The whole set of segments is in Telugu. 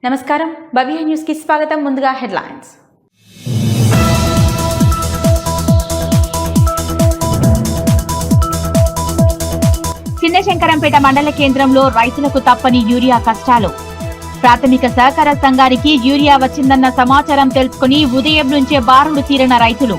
నమస్కారం భవ్య న్యూస్ కి స్వాగతం. ముందుగా హెడ్లైన్స్. చిన్నశంకరంపేట మండల కేంద్రంలో రైతులకు తప్పని యూరియా కష్టాలు. ప్రాథమిక సహకార సంఘానికి యూరియా వచ్చిందన్న సమాచారం తెలుసుకుని ఉదయం నుంచే బారులు తీరిన రైతులు.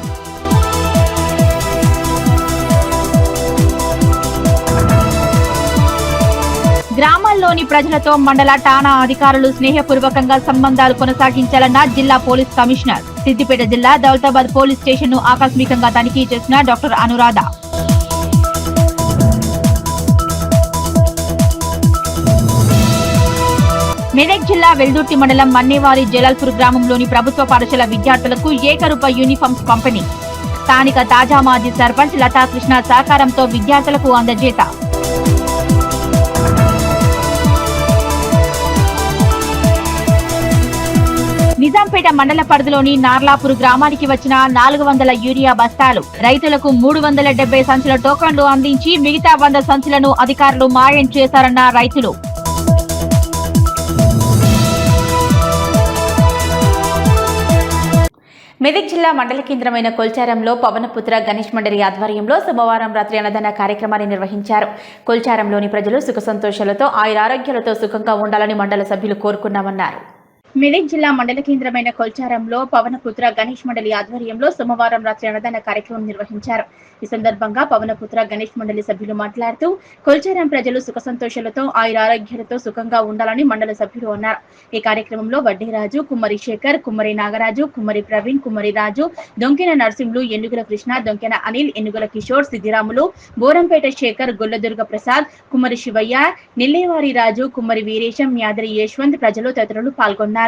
గ్రామాల్లోని ప్రజలతో మండల ఠాణా అధికారులు స్నేహపూర్వకంగా సంబంధాలు కొనసాగించాలన్న జిల్లా పోలీస్ కమిషనర్. సిద్దిపేట జిల్లా దౌలతాబాద్ పోలీస్ స్టేషన్ ను ఆకస్మికంగా తనిఖీ చేసిన డాక్టర్ అనురాధ. మెదక్ జిల్లా వెల్దుర్తి మండలం మన్నేవారి జలాల్పూర్ గ్రామంలోని ప్రభుత్వ పాఠశాల విద్యార్థులకు ఏకరూప యూనిఫామ్స్ పంపిణీ. స్థానిక తాజా మాజీ సర్పంచ్ లతాకృష్ణ సహకారంతో విద్యార్థులకు అందజేత. నిజాంపేట మండల పరిధిలోని నార్లాపూర్ గ్రామానికి వచ్చిన 400 యూరియా బస్తాలు. రైతులకు 370 సంచుల టోకన్లు అందించి మిగతా 100 సంచులను అధికారులు మాయం చేశారన్న రైతులు. మెదక్ జిల్లా మండల కేంద్రమైన కొల్చారంలో పవనపుత్ర గణేష్ మండలి ఆధ్వర్యంలో సోమవారం రాత్రి అన్నదాన కార్యక్రమాన్ని నిర్వహించారు. కొల్చారంలోని ప్రజలు సుఖ సంతోషాలతో ఆయురారోగ్యాలతో సుఖంగా ఉండాలని మండల సభ్యులు కోరుకున్నామన్నారు. మెదక్ జిల్లా మండల కేంద్రమైన కొల్చారంలో పవనపుత్ర గణేష్ మండలి ఆధ్వర్యంలో సోమవారం రాత్రి అన్నదాన కార్యక్రమం నిర్వహించారు. ఈ సందర్భంగా పవనపుత్ర గణేష్ మండలి సభ్యులు మాట్లాడుతూ కొల్చారం ప్రజలు సుఖ సంతోషాలతో ఆయురారోగ్యాలతో సుఖంగా ఉండాలని మండల సభ్యులు అన్నారు. ఈ కార్యక్రమంలో వడ్డేరాజు, కుమ్మరి శేఖర్, కుమ్మరి నాగరాజు, కుమ్మరి ప్రవీణ్, కుమ్మరి రాజు, దొంకెన నరసింహులు, ఎన్నుగుల కృష్ణ, దొంకెన అనిల్, ఎన్నుగుల కిషోర్, సిద్దిరాములు, బోరంపేట శేఖర్, గొల్లదుర్గ ప్రసాద్, కుమ్మరి శివయ్య, నెల్లేవారి రాజు, కుమ్మరి వీరేశం, యాదరి యశ్వంత్ ప్రజలు తదితరులు పాల్గొన్నారు.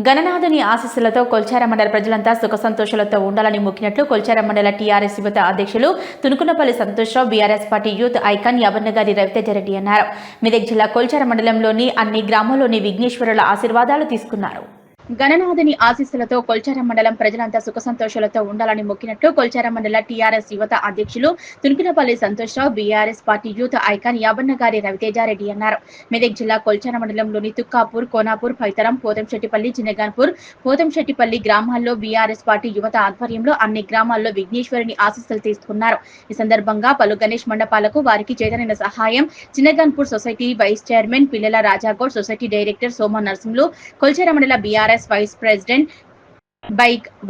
గణనాథుని ఆశీస్సులతో కొల్చారం మండల ప్రజలంతా సుఖ సంతోషాలతో ఉండాలని మొక్కినట్లు కొల్చారం మండల టీఆర్ఎస్ యువత అధ్యక్షులు Tunukunapalli Santosh Rao, BRS party youth icon Yabannagari Raviteja Reddy అన్నారు. మెదక్ జిల్లా కొల్చారం మండలంలోని అన్ని గ్రామాల్లోని విఘ్నేశ్వరుల ఆశీర్వాదాలు తీసుకున్నారు. గణనాథుని ఆశీస్సులతో కొల్చారం మండలం ప్రజలంతా సుఖ సంతోషాలతో ఉండాలని మొక్కినట్లు కొల్చారం మండల టీఆర్ఎస్ యువత అధ్యక్షులు Tunukunapalli Santosh Rao, BRS party youth icon Yabannagari Raviteja Reddy అన్నారు. మెదక్ జిల్లా కొల్చారం మండలంలోని తుక్కాపూర్, కోనాపూర్, పైతరం, పోతంశెట్టిపల్లి, చిన్నగాన్పూర్, పోతంశెట్టిపల్లి గ్రామాల్లో బీఆర్ఎస్ పార్టీ యువత ఆధ్వర్యంలో అన్ని గ్రామాల్లో విఘ్నేశ్వరుని ఆశీస్సులు తీసుకున్నారు. ఈ సందర్భంగా పలు గణేష్ మండపాలకు వారికి చేతనైన సహాయం చిన్నగాన్పూర్ society vice chairman Pillala Raja Goud, society director Soma Narasimhulu, Kolcharam మండల BRS vice president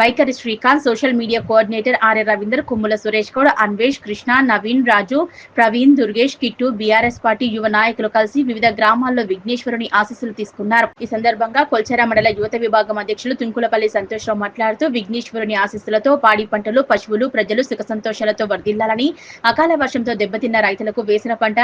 Baikar Srikanth, social media coordinator Arya Ravinder, Kummula Suresh Goud, Anvesh, Krishna, Naveen, Raju, Praveen, Durgesh, Kittu, BRS party యువ నాయకులు కలిసి వివిధ గ్రామాల్లో విఘ్నేశ్వరుని ఆశీస్సులు తీసుకున్నారు. ఈ సందర్భంగా కొల్చారం మండల యువత విభాగం అధ్యక్షులు తుంకులపల్లి సంతోష్రావు మాట్లాడుతూ విఘ్నేశ్వరుని ఆశీస్సులతో పాడి పంటలు, పశువులు, ప్రజలు సుఖ సంతోషాలతో వర్ధిల్లాలని, అకాల వర్షంతో దెబ్బతిన్న రైతులకు, వేసిన పంట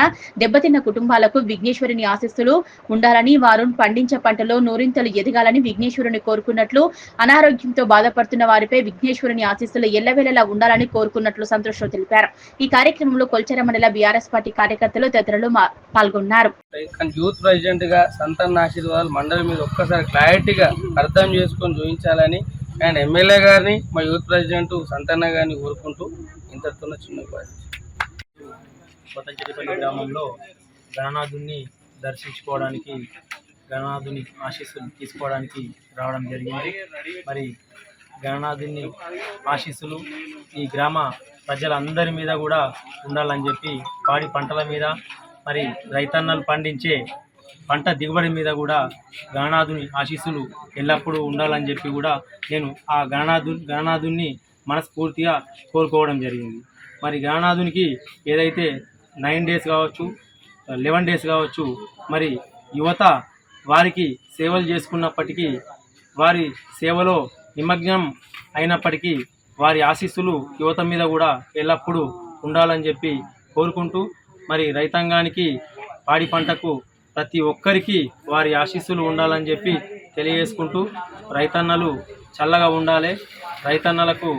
దెబ్బతిన్న కుటుంబాలకు విఘ్నేశ్వరుని ఆశీస్సులు ఉండాలని, వారు పండించే పంటలో నూరింతలు ఎదగాలని విఘ్నేశ్వరుని కోరుకున్నట్లు, అనారోగ్యంతో బాధపడుతున్న వారిపై విఘ్నేశ్వరుని ఆశీస్సులు ఎల్లవేళలా ఉండాలని కోరుకున్నట్లు సంతోషరావు తెలిపారు. ఈ కార్యక్రమంలో కొల్చారం మండల బీఆర్ఎస్ పార్టీ కార్యకర్తలు తదితరులు పాల్గొన్నారు. యూత్ ప్రెసిడెంట్ గా సంతాన ఆశీర్వాదాలు మండలి మీద ఒక్కసారి క్లారిటీగా అర్థం చేసుకొని చూపించాలని అండ్ ఎమ్మెల్యే గారిని, మా యూత్ ప్రెసిడెంట్ సంతాన గారిని కోరుకుంటూ ఇంతటితో చిన్న పోతంశెట్టిపల్లి గ్రామంలో గణనాథుని దర్శించుకోవడానికి, గణనాథుని ఆశీస్సులు తీసుకోవడానికి రావడం జరిగింది. మరి గణనాథుని ఆశీస్సులు ఈ గ్రామ ప్రజలందరి మీద కూడా ఉండాలని చెప్పి, పాడి పంటల మీద, మరి రైతన్నలు పండించే పంట దిగుబడి మీద కూడా గణనాథుని ఆశీస్సులు ఎల్లప్పుడూ ఉండాలని చెప్పి కూడా నేను ఆ గణనాథుని మనస్ఫూర్తిగా కోరుకోవడం జరిగింది. మరి గణనాథునికి ఏదైతే 9 days కావచ్చు, 11 days కావచ్చు, మరి యువత వారికి సేవలు చేసుకున్నప్పటికీ, వారి సేవలో నిమగ్నం అయినప్పటికీ వారి ఆశీస్సులు యువత మీద కూడా ఎల్లప్పుడూ ఉండాలని చెప్పి కోరుకుంటూ, మరి రైతాంగానికి, పాడి పంటకు ప్రతి ఒక్కరికి వారి ఆశీస్సులు ఉండాలని చెప్పి తెలియజేసుకుంటూ, రైతన్నలు చల్లగా ఉండాలి, రైతన్నలకు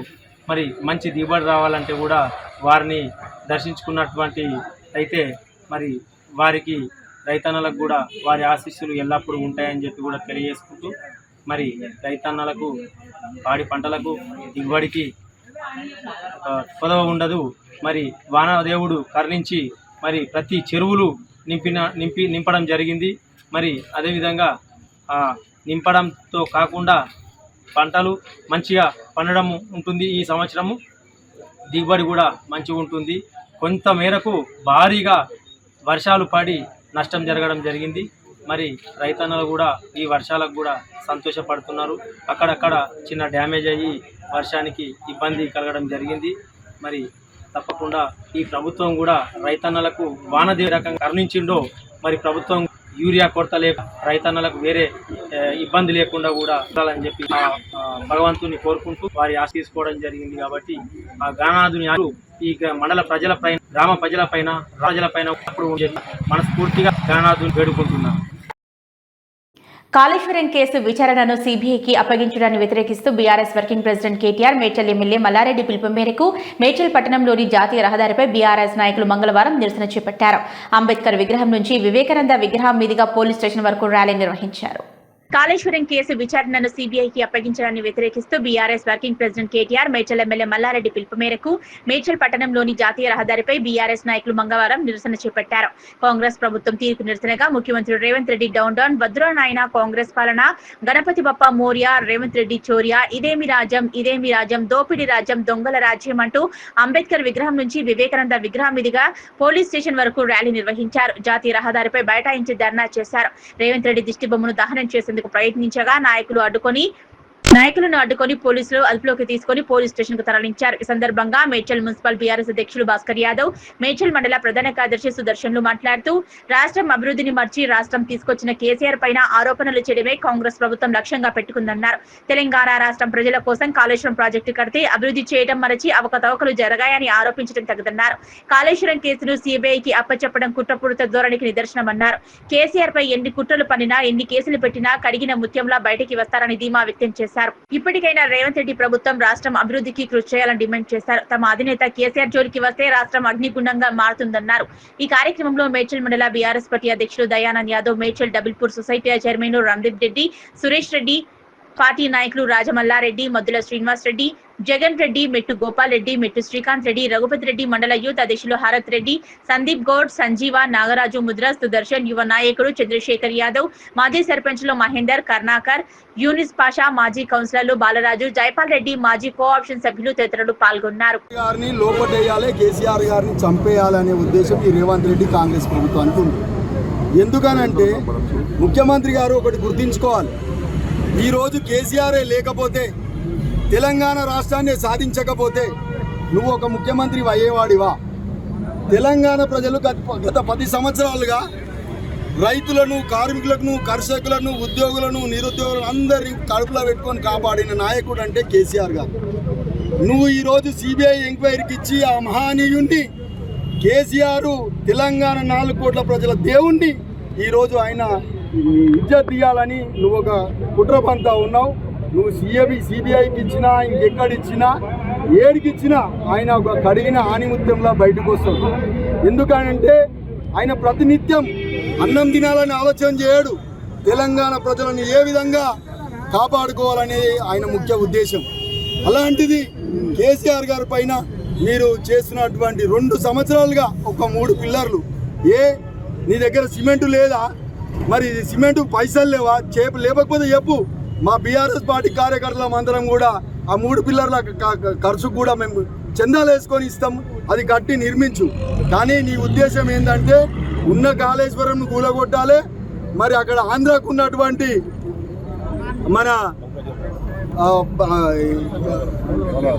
మరి మంచి దిగుబడి రావాలంటే కూడా వారిని దర్శించుకున్నటువంటి అయితే మరి వారికి రైతన్నలకు కూడా వారి ఆశీస్సులు ఎల్లప్పుడూ ఉంటాయని చెప్పి కూడా తెలియజేసుకుంటూ మరి రైతన్నలకు పాడి పంటలకు దిగుబడికి కొదవ ఉండదు. మరి వానదేవుడు కరుణించి మరి ప్రతి చెరువులు నింపడం జరిగింది. మరి అదేవిధంగా నింపడంతో కాకుండా పంటలు మంచిగా పండడం ఉంటుంది. ఈ సంవత్సరము దిగుబడి కూడా మంచిగా ఉంటుంది. కొంత మేరకు భారీగా వర్షాలు పడి నష్టం జరగడం జరిగింది. మరి రైతన్నలు కూడా ఈ వర్షాలకు కూడా సంతోషపడుతున్నారు. అక్కడక్కడ చిన్న డ్యామేజ్ అయ్యి వర్షానికి ఇబ్బంది కలగడం జరిగింది. మరి తప్పకుండా ఈ ప్రభుత్వం కూడా రైతన్నలకు వానదే రకంగా కరుణించిండో మరి ప్రభుత్వం యూరియా కొరత లేక రైతన్నలకు వేరే ఇబ్బంది లేకుండా కూడా ఉండాలని చెప్పి భగవంతుని కోరుకుంటూ వారి ఆశ తీసుకోవడం జరిగింది. కాబట్టి ఆ గణనాథుని ఈ మండల ప్రజలపైన, గ్రామ ప్రజలపైన, రాజులపైన మనస్ఫూర్తిగా గణనాథుని వేడుకుంటున్నాను. కాళేశ్వరం కేసు విచారణను సీబీఐకి అప్పగించడాన్ని వ్యతిరేకిస్తూ BRS working president KTR Medchal MLA Mallareddy పిలుపు మేరకు మేడ్చల్ పట్టణంలోని జాతీయ రహదారిపై బీఆర్ఎస్ నాయకులు మంగళవారం నిరసన చేపట్టారు. అంబేద్కర్ విగ్రహం నుంచి వివేకానంద విగ్రహం మీదుగా పోలీస్ స్టేషన్ వరకు ర్యాలీ నిర్వహించారు. కాళేశ్వరం కేసు విచారణను సీబీఐకి అప్పగించడాన్ని వ్యతిరేకిస్తూ BRS working president KTR Medchal MLA Mallareddy పిలుపు మేరకు మేడ్చల్ పట్టణంలోని జాతీయ రహదారిపై బీఆర్ఎస్ నాయకులు మంగళవారం నిరసన చేపట్టారు. కాంగ్రెస్ ప్రభుత్వం తీర్పు నిరసనగా ముఖ్యమంత్రి రేవంత్ రెడ్డి డౌన్ డౌన్, భద్రా నాయన కాంగ్రెస్ పాలన, గణపతి బప్ప మోర్యా, రేవంత్ రెడ్డి చోర్యా, ఇదేమి రాజ్యం, దోపిడి రాజ్యం, దొంగల రాజ్యం అంటూ అంబేద్కర్ విగ్రహం నుంచి వివేకానంద విగ్రహం మీదుగా పోలీస్ స్టేషన్ వరకు ర్యాలీ నిర్వహించారు. జాతీయ రహదారిపై బైఠాయించి ధర్నా చేశారు. రేవంత్ రెడ్డి దిష్టిబొమ్మను దహనం చేసేందుకు ప్రయత్నించగా నాయకులను అడ్డుకొని పోలీసులు అదుపులోకి తీసుకుని పోలీస్ స్టేషన్ కు తరలించారు. ఈ సందర్భంగా మేడ్చల్ మున్సిపల్ బీఆర్ఎస్ అధ్యక్షులు భాస్కర్ యాదవ్, మేడ్చల్ మండల ప్రధాన కార్యదర్శి సుదర్శన్లు మాట్లాడుతూ రాష్ట్రం అభివృద్ధిని మర్చి రాష్ట్రం తీసుకొచ్చిన కేసీఆర్ పైన ఆరోపణలు చేయడమే కాంగ్రెస్ ప్రభుత్వం లక్ష్యంగా పెట్టుకుందన్నారు. తెలంగాణ రాష్ట్రం ప్రజల కోసం కాళేశ్వరం ప్రాజెక్టు కడితే అభివృద్ధి చేయడం మరచి అవకతవకలు జరగాయని ఆరోపించడం తగదన్నారు. కాళేశ్వరం కేసును సీబీఐకి అప్పచెప్పడం కుట్రపూరిత ధోరణికి నిదర్శనమన్నారు. కేసీఆర్ పై ఎన్ని కుట్రలు పన్నినా, ఎన్ని కేసులు పెట్టినా కడిగిన ముత్యంలా బయటికి వస్తారని ధీమా వ్యక్తం చేశారు. ఇప్పటికైనా రేవంత్ రెడ్డి ప్రభుత్వం రాష్ట్రం అభివృద్ధికి కృషి చేయాలని డిమాండ్ చేశారు. తమ అధినేత కేసీఆర్ జోలికి వస్తే రాష్ట్రం అగ్నిగుండంగా మారుతుందన్నారు. ఈ కార్యక్రమంలో మేడ్చల్ మండల బీఆర్ఎస్ పార్టీ అధ్యక్షులు Dayanand Yadav, Medchal Dabilpur society chairman Randeep Reddy, Suresh Reddy, party నాయకులు రాజమల్లారెడ్డి, మద్దుల శ్రీనివాస్ రెడ్డి, జగన్ రెడ్డి, మెట్టు గోపాల్ రెడ్డి, మెట్టు శ్రీకాంత్ రెడ్డి, రఘుపతి రెడ్డి, మండల యూత్ అధ్యక్షులు హరత్ రెడ్డి, సందీప్ గౌడ్, సంజీవ, నాగరాజు, ముద్రా, సుదర్శన్, యువ నాయకుడు చంద్రశేఖర్ యాదవ్, మాజీ సర్పంచ్లు మహేందర్, కర్ణాకర్, యూనిస్ పాషా, మాజీ కౌన్సిలర్లు బాలరాజు, జైపాల్ రెడ్డి, మాజీ కోఆప్షన్ సభ్యులు తదితరులు పాల్గొన్నారు. కేసీఆర్ గారిని చంపేయాలనే ఉద్దేశం ఈ రేవంత్ రెడ్డి కాంగ్రెస్ ప్రభుత్వానికి ఉంది. ఎందుకనంటే ముఖ్యమంత్రి గారు ఒకటి గుర్తించుకోవాలి. ఈరోజు కేసీఆర్ లేకపోతే, తెలంగాణ రాష్ట్రాన్ని సాధించకపోతే నువ్వు ఒక ముఖ్యమంత్రి అయ్యేవాడివా? తెలంగాణ ప్రజలు గత 10 సంవత్సరాలుగా రైతులను, కార్మికులను, కర్షకులను, ఉద్యోగులను, నిరుద్యోగులను అందరినీ కడుపులో పెట్టుకొని కాపాడిన నాయకుడు అంటే కేసీఆర్ గారు. నువ్వు ఈరోజు సిబిఐ ఎంక్వైరీకి ఇచ్చి ఆ మహానీయుణ్ణి కేసీఆర్, తెలంగాణ 4 కోట్ల ప్రజల దేవుణ్ణి ఈరోజు ఆయన ఇజ్జత్ తీయాలని నువ్వు ఒక కుట్రపంతా ఉన్నావు. నువ్వు సిబిఐకి ఇచ్చినా, ఇంకెక్కడిచ్చినా, ఏడికిచ్చినా ఆయన ఒక కడిగిన ఆనిముత్యంలా బయటకు వస్తాడు. ఎందుకనంటే ఆయన ప్రతినిత్యం అన్నం తినాలని ఆలోచన చేయడు. తెలంగాణ ప్రజలను ఏ విధంగా కాపాడుకోవాలనేది ఆయన ముఖ్య ఉద్దేశం. అలాంటిది కేసీఆర్ గారి పైన మీరు చేస్తున్నటువంటి 2 సంవత్సరాలుగా ఒక 3 పిల్లర్లు. నీ దగ్గర సిమెంటు లేదా? మరి సిమెంటు పైసలు లేవా? లేకపోతే చెప్పు. మా బీఆర్ఎస్ పార్టీ కార్యకర్తలం అందరం కూడా ఆ 3 పిల్లర్ల ఖర్చుకు కూడా మేము చందాలు వేసుకొని ఇస్తాం, అది కట్టి నిర్మించు. కానీ నీ ఉద్దేశం ఏంటంటే ఉన్న కాళేశ్వరం కూలగొట్టాలి, మరి అక్కడ ఆంధ్రాకు ఉన్నటువంటి మన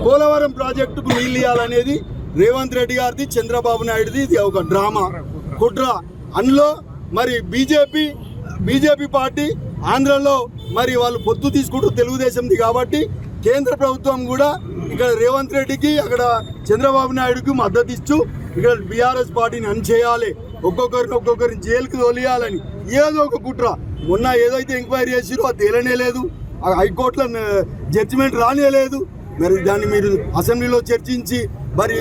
పోలవరం ప్రాజెక్టుకు నీళ్ళు ఇవ్వాలనేది రేవంత్ రెడ్డి గారిది, చంద్రబాబు నాయుడుది. ఇది ఒక డ్రామా, కుట్ర. అందులో మరి బీజేపీ పార్టీ ఆంధ్రలో మరి వాళ్ళు పొత్తు తీసుకుంటూ తెలుగుదేశంది కాబట్టి కేంద్ర ప్రభుత్వం కూడా ఇక్కడ రేవంత్ రెడ్డికి, అక్కడ చంద్రబాబు నాయుడుకి మద్దతు ఇస్తూ ఇక్కడ బీఆర్ఎస్ పార్టీని అణచేయాలి, ఒక్కొక్కరిని జైలుకి తోలియాలని ఏదో ఒక కుట్ర. మొన్న ఏదైతే ఎంక్వైరీ చేసిరో అది తేలనే లేదు, హైకోర్టులో జడ్జిమెంట్ రానే లేదు. మరి దాన్ని మీరు అసెంబ్లీలో చర్చించి మరి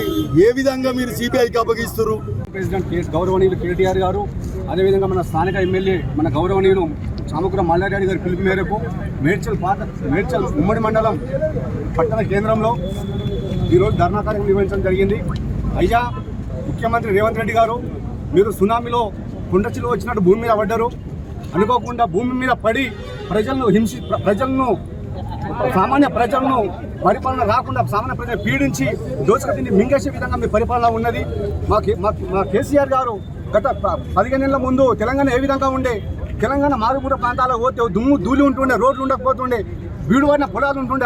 ఏ విధంగా మీరు సిబిఐకి అప్పగిస్తారు? ప్రెసిడెంట్ గౌరవనీయులు కేటీఆర్ గారు, అదేవిధంగా మన స్థానిక ఎమ్మెల్యే మన గౌరవనీయులు చామకుర మల్లారెడ్డి గారి పిలుపు మేరకు మేడ్చల్ ఉమ్మడి మండలం పట్టణ కేంద్రంలో ఈరోజు ధర్నా కార్యక్రమం నిర్వహించడం జరిగింది. అయ్యా ముఖ్యమంత్రి రేవంత్ రెడ్డి గారు, మీరు సునామీలో కొండచిలో వచ్చినట్టు భూమి మీద పడ్డారు. అనుకోకుండా భూమి మీద పడి సామాన్య ప్రజలను పరిపాలన రాకుండా సామాన్య ప్రజలు పీడించి దోచుకతిని మింగేసే విధంగా మీ పరిపాలన ఉన్నది. మా కేసీఆర్ గారు గత 15 ఏళ్ల ముందు తెలంగాణ ఏ విధంగా ఉండే, తెలంగాణ మారుమూల ప్రాంతాలకు పోతే దుమ్ము ధూళి ఉంటుండే, రోడ్లు ఉండకపోతుండే, బీడువాడిన పొలాలు ఉంటుండే,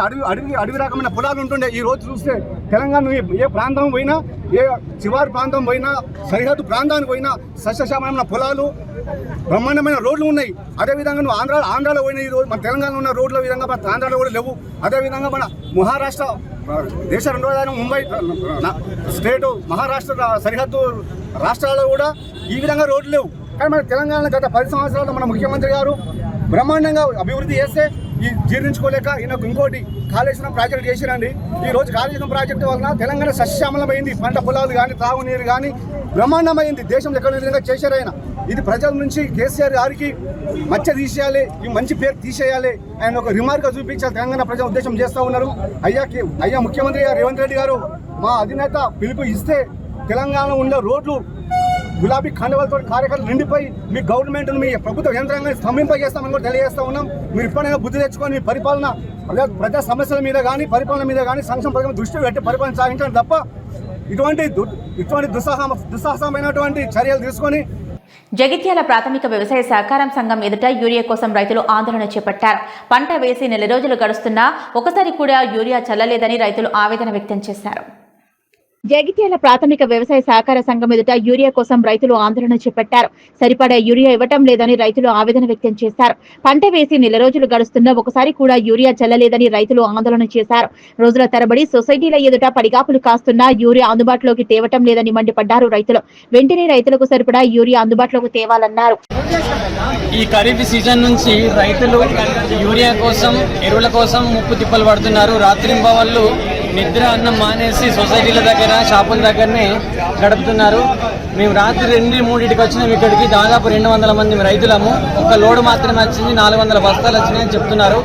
అడవి రకమైన పొలాలు ఉంటుండే. ఈ రోజు చూస్తే తెలంగాణ ఏ ప్రాంతం పోయినా, ఏ శివారు ప్రాంతం పోయినా, సరిహద్దు ప్రాంతానికి పోయినా సస్యశ్యామలమైన పొలాలు, బ్రహ్మాండమైన రోడ్లు ఉన్నాయి. అదేవిధంగా నువ్వు ఆంధ్రాలో పోయినా ఈ రోజు మన తెలంగాణలో ఉన్న రోడ్ల విధంగా మన ఆంధ్రాలో కూడా లేవు. అదేవిధంగా మన మహారాష్ట్ర దేశ రెండో ముంబై స్టేటు మహారాష్ట్ర సరిహద్దు రాష్ట్రాల్లో కూడా ఈ విధంగా రోడ్లు లేవు. కానీ మన తెలంగాణ గత 10 సంవత్సరాల్లో మన ముఖ్యమంత్రి గారు బ్రహ్మాండంగా అభివృద్ధి చేస్తే ఈ జీర్ణించుకోలేక ఈయనకు ఇంకోటి కాళేశ్వరం ప్రాజెక్టు చేసిరండి. ఈ రోజు కాళేశ్వరం ప్రాజెక్టు వలన తెలంగాణ సస్యశ్యామలమైంది. పంట పొలాలు కానీ, తాగునీరు కానీ బ్రహ్మాండమైంది. దేశంలో ఎక్కడ విధంగా చేశారు ఆయన. ఇది ప్రజల నుంచి కేసీఆర్ గారికి మచ్చ తీసేయాలి, ఈ మంచి పేరు తీసేయాలి, ఆయన ఒక రిమార్క్గా చూపించాలి. తెలంగాణ ప్రజల ఉద్దేశం చేస్తూ ఉన్నారు. అయ్యా ముఖ్యమంత్రి గారు రేవంత్ రెడ్డి గారు, మా అధినేత పిలుపు ఇస్తే తెలంగాణ ఉన్న రోడ్లు గులాబీ కండవాలతో కార్యకర్తలు నిండిపోయి మీ గవర్నమెంట్ను, మీ ప్రభుత్వ యంత్రాంగాన్ని స్తంభింపజేస్తామని కూడా తెలియజేస్తా ఉన్నాం. మీరు ఇప్పటికైనా బుద్ధి తెచ్చుకొని మీ పరిపాలన ప్రజా సమస్యల మీద కానీ, పరిపాలన మీద కానీ సంక్షేమ పథకం దృష్టి పెట్టి పరిపాలన సాగించడం తప్ప ఇటువంటి దుస్సాహసమైనటువంటి చర్యలు తీసుకొని. జగిత్యాల ప్రాథమిక వ్యవసాయ సహకారం సంఘం ఎదుట యూరియా కోసం రైతులు ఆందోళన చేపట్టారు. పంట వేసి నెల రోజులు గడుస్తున్నా ఒకసారి కూడా యూరియా చల్లలేదని రైతులు ఆవేదన వ్యక్తం చేశారు. జగిత్యాల ప్రాథమిక వ్యవసాయ సహకార సంఘం ఎదుట యూరియా కోసం రైతులు ఆందోళన చేపట్టారు. సరిపడా యూరియా ఇవ్వటం లేదని రైతులు ఆవేదన వ్యక్తం చేశారు. పంట వేసి నెల రోజులు గడుస్తున్నా ఒకసారి కూడా యూరియా చల్లలేదని రైతులు ఆందోళన చేశారు. రోజుల తరబడి సొసైటీల ఎదుట పడిగాపులు కాస్తున్నా యూరియా అందుబాటులోకి తేవటం లేదని మండిపడ్డారు రైతులు. వెంటనే రైతులకు సరిపడా యూరియా అందుబాటులోకి తేవాలన్నారు. ఈ ఖరీఫ్ సీజన్ నుంచి రైతులు యూరియా కోసం, ఎరువుల కోసం ముప్పు తిప్పలు పడుతున్నారు. రాత్రింబవళ్ళు నిద్ర అన్నం మానేసి సొసైటీల దగ్గర, షాపుల దగ్గరనే గడుపుతున్నారు. మేము రాత్రి 2-3కి వచ్చినాం ఇక్కడికి. దాదాపు 200 మంది రైతులము. ఒక లోడు మాత్రమే వచ్చింది, 400 బస్తాలు వచ్చినాయని చెప్తున్నారు.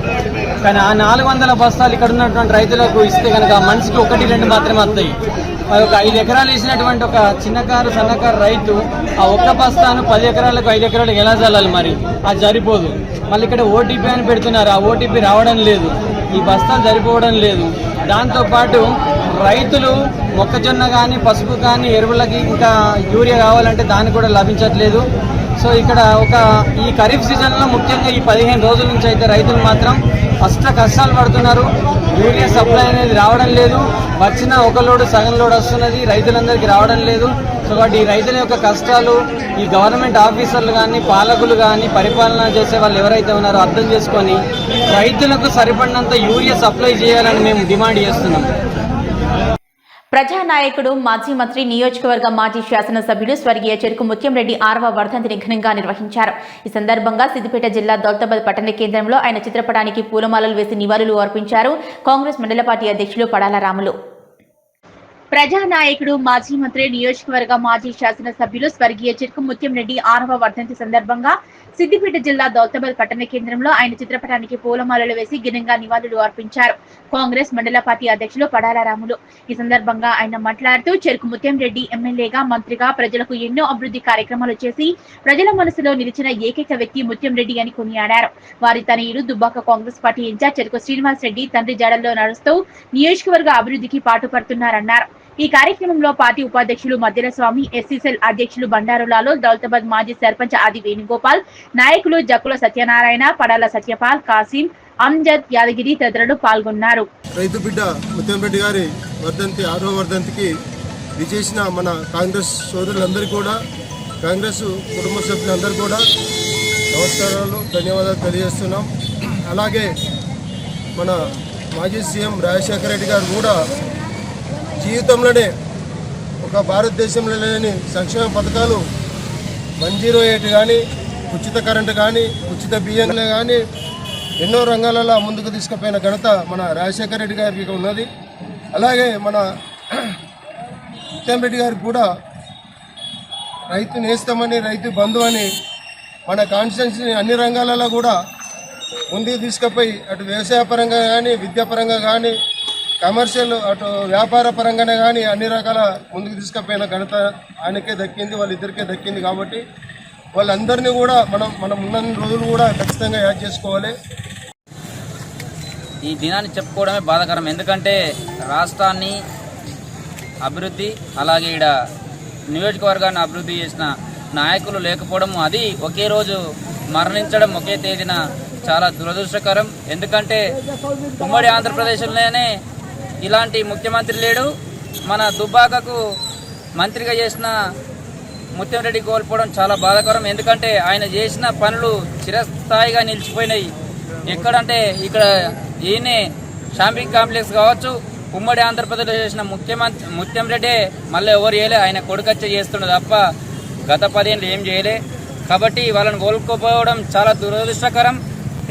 కానీ ఆ 400 బస్తాలు ఇక్కడ ఉన్నటువంటి రైతులకు ఇస్తే కనుక మనిషికి 1-2 మాత్రమే వస్తాయి. ఒక 5 ఎకరాలు వేసినటువంటి ఒక చిన్నకారు, సన్నకారు రైతు ఆ ఒక్క బస్తాను 10 ఎకరాలకు, 5 ఎకరాలకు ఎలా చల్లాలి? మరి అది సరిపోదు. మళ్ళీ ఇక్కడ ఓటీపీ అని పెడుతున్నారు, ఆ ఓటీపీ రావడం లేదు, ఈ బస్తాలు సరిపోవడం లేదు. దాంతోపాటు రైతులు మొక్కజొన్న కానీ, పసుపు కానీ, ఎరువులకి ఇంకా యూరియా కావాలంటే దాన్ని కూడా లభించట్లేదు. సో ఇక్కడ ఈ ఖరీఫ్ సీజన్లో ముఖ్యంగా ఈ 15 రోజుల నుంచి అయితే రైతులు మాత్రం కష్టాలు పడుతున్నారు. యూరియా సప్లై అనేది రావడం లేదు. వచ్చిన ఒక లోడు సగం లోడు వస్తున్నది, రైతులందరికీ రావడం లేదు. సో కాబట్టి ఈ రైతుల యొక్క కష్టాలు ఈ గవర్నమెంట్ ఆఫీసర్లు కానీ, పాలకులు కానీ, పరిపాలన చేసే వాళ్ళు ఎవరైతే ఉన్నారో అర్థం చేసుకొని రైతులకు సరిపడినంత యూరియా సప్లై చేయాలని మేము డిమాండ్ చేస్తున్నాం. ప్రజానాయకుడు, మాజీ మంత్రి, నియోజకవర్గ మాజీ శాసనసభ్యులు స్వర్గీయ చెరుకు ముత్యంరెడ్డి 6వ వర్ధంతిని ఘనంగా నిర్వహించారు. ఈ సందర్భంగా సిద్దిపేట జిల్లా దౌలతాబాద్ పట్టణ కేంద్రంలో ఆయన చిత్రపటానికి పూలమాలలు వేసి నివాళులు అర్పించారు కాంగ్రెస్ మండల పార్టీ అధ్యక్షులు పడాల రాములు. ప్రజానాయకుడు, మాజీ మంత్రి, నియోజకవర్గ మాజీ శాసనసభ్యులు స్వర్గీయ చెరుకు ముత్యంరెడ్డి 6వ వర్ధంతి సందర్భంగా సిద్దిపేట జిల్లా దౌలతాబాద్ పట్టణ కేంద్రంలో ఆయన చిత్రపటానికి పూలమాలలు వేసి ఘనంగా నివాళులు అర్పించారు కాంగ్రెస్ మండల పార్టీ అధ్యక్షులు పడాల రాములు. ఈ సందర్భంగా ఆయన మాట్లాడుతూ చెరుకు ముత్యంరెడ్డి ఎమ్మెల్యేగా, మంత్రిగా ప్రజలకు ఎన్నో అభివృద్ధి కార్యక్రమాలు చేసి ప్రజల మనసులో నిలిచిన ఏకైక వ్యక్తి ముత్యంరెడ్డి అని కొనియాడారు. వారి తనయుడు దుబ్బాక కాంగ్రెస్ పార్టీ ఇన్ఛార్జ్ చెరుకు శ్రీనివాస్ రెడ్డి తండ్రి జాడల్లో నడుస్తూ నియోజకవర్గ అభివృద్ధికి పాటుపడుతున్నారన్నారు. ఈ కార్యక్రమంలో పార్టీ ఉపాధ్యక్షులు మధ్యల స్వామి, ఎస్సీసెల్ అధ్యక్షులు బండారు లాలు, దౌలతాబాద్ మాజీ సర్పంచ్ ఆది వేణుగోపాల్, నాయకులు జక్కుల సత్యనారాయణ, పడాల సత్యపాల్, కాసిం, అంజద్, యాదగిరి తదితరులు పాల్గొన్నారు. రైతు బిడ్డ ముత్యంరెడ్డి గారి వర్ధంతి 6వ వర్ధంతికి విచేసిన మన కాంగ్రెస్ సోదరులందరికీ కూడా, కాంగ్రెస్ కుటుంబ సభ్యులందరూ కూడా నమస్కారాలు, ధన్యవాదాలు తెలియజేస్తున్నాం. అలాగే మన మాజీ సీఎం రాజశేఖర రెడ్డి గారు కూడా జీవితంలోనే ఒక భారతదేశంలో లేని సంక్షేమ పథకాలు 108 కానీ, ఉచిత కరెంటు కానీ, ఉచిత బియ్యంలో కానీ ఎన్నో రంగాలలో ముందుకు తీసుకుపోయిన ఘనత మన రాజశేఖర రెడ్డి గారికి ఉన్నది. అలాగే మన ముత్యంరెడ్డి గారికి కూడా రైతు నేస్తమని రైతు బంధు అని మన కాన్స్టిట్యున్సీని అన్ని రంగాలలో కూడా ముందుకు తీసుకుపోయి అటు వ్యవసాయ పరంగా కానీ విద్యాపరంగా కానీ కమర్షియల్ అటు వ్యాపార పరంగానే కానీ అన్ని రకాల ముందుకు తీసుకుపోయిన ఘనత ఆయనకే దక్కింది, వాళ్ళిద్దరికే దక్కింది. కాబట్టి వాళ్ళందరినీ కూడా మనం ఉన్న రోజులు కూడా ఖచ్చితంగా యాడ్ చేసుకోవాలి. ఈ దినాన్ని చెప్పుకోవడమే బాధాకరం. ఎందుకంటే రాష్ట్రాన్ని అభివృద్ధి అలాగే ఈడ నియోజకవర్గాన్ని అభివృద్ధి చేసిన నాయకులు లేకపోవడం, అది ఒకే రోజు మరణించడం ఒకే తేదీన చాలా దురదృష్టకరం. ఎందుకంటే ఉమ్మడి ఆంధ్రప్రదేశ్లోనే ఇలాంటి ముఖ్యమంత్రి లేడు. మన దుబ్బాకకు మంత్రిగా చేసిన ముత్యంరెడ్డి కోల్పోవడం చాలా బాధాకరం. ఎందుకంటే ఆయన చేసిన పనులు చిరస్థాయిగా నిలిచిపోయినాయి. ఎక్కడంటే ఇక్కడ ఈయనే షాపింగ్ కాంప్లెక్స్ కావచ్చు, ఉమ్మడి ఆంధ్రప్రదేశ్లో చేసిన ముత్యంరెడ్డి మళ్ళీ ఎవరు చేయలే, ఆయన కొడుకచ్చే చేస్తుండే తప్ప గత 10 ఏళ్ళు ఏం చేయలే. కాబట్టి వాళ్ళని కోల్పోవడం చాలా దురదృష్టకరం.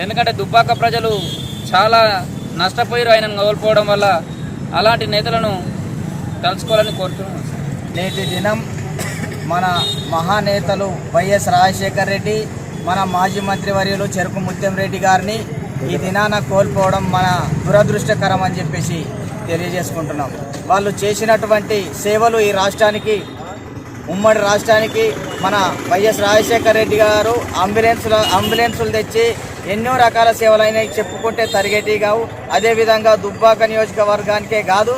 ఎందుకంటే దుబ్బాక ప్రజలు చాలా నష్టపోయారు ఆయనను కోల్పోవడం వల్ల. అలాంటి నేతలను తలుచుకోవాలని కోరుతున్నాను. నేటి దినం మన మహానేతలు వైఎస్ రాజశేఖర్ రెడ్డి, మన మాజీ మంత్రివర్యులు చెరుకు ముత్యంరెడ్డి గారిని ఈ దినాన కోల్పోవడం మన దురదృష్టకరం అని చెప్పేసి తెలియజేసుకుంటున్నాం. వాళ్ళు చేసినటువంటి సేవలు ఈ రాష్ట్రానికి, ఉమ్మడి రాష్ట్రానికి మన వైఎస్ రాజశేఖర్ రెడ్డి గారు అంబులెన్సులు తెచ్చి ఎన్నో రకాల సేవలైన చెప్పుకుంటే తరిగేటి కావు. అదేవిధంగా దుబ్బాక నియోజకవర్గానికే కాదు,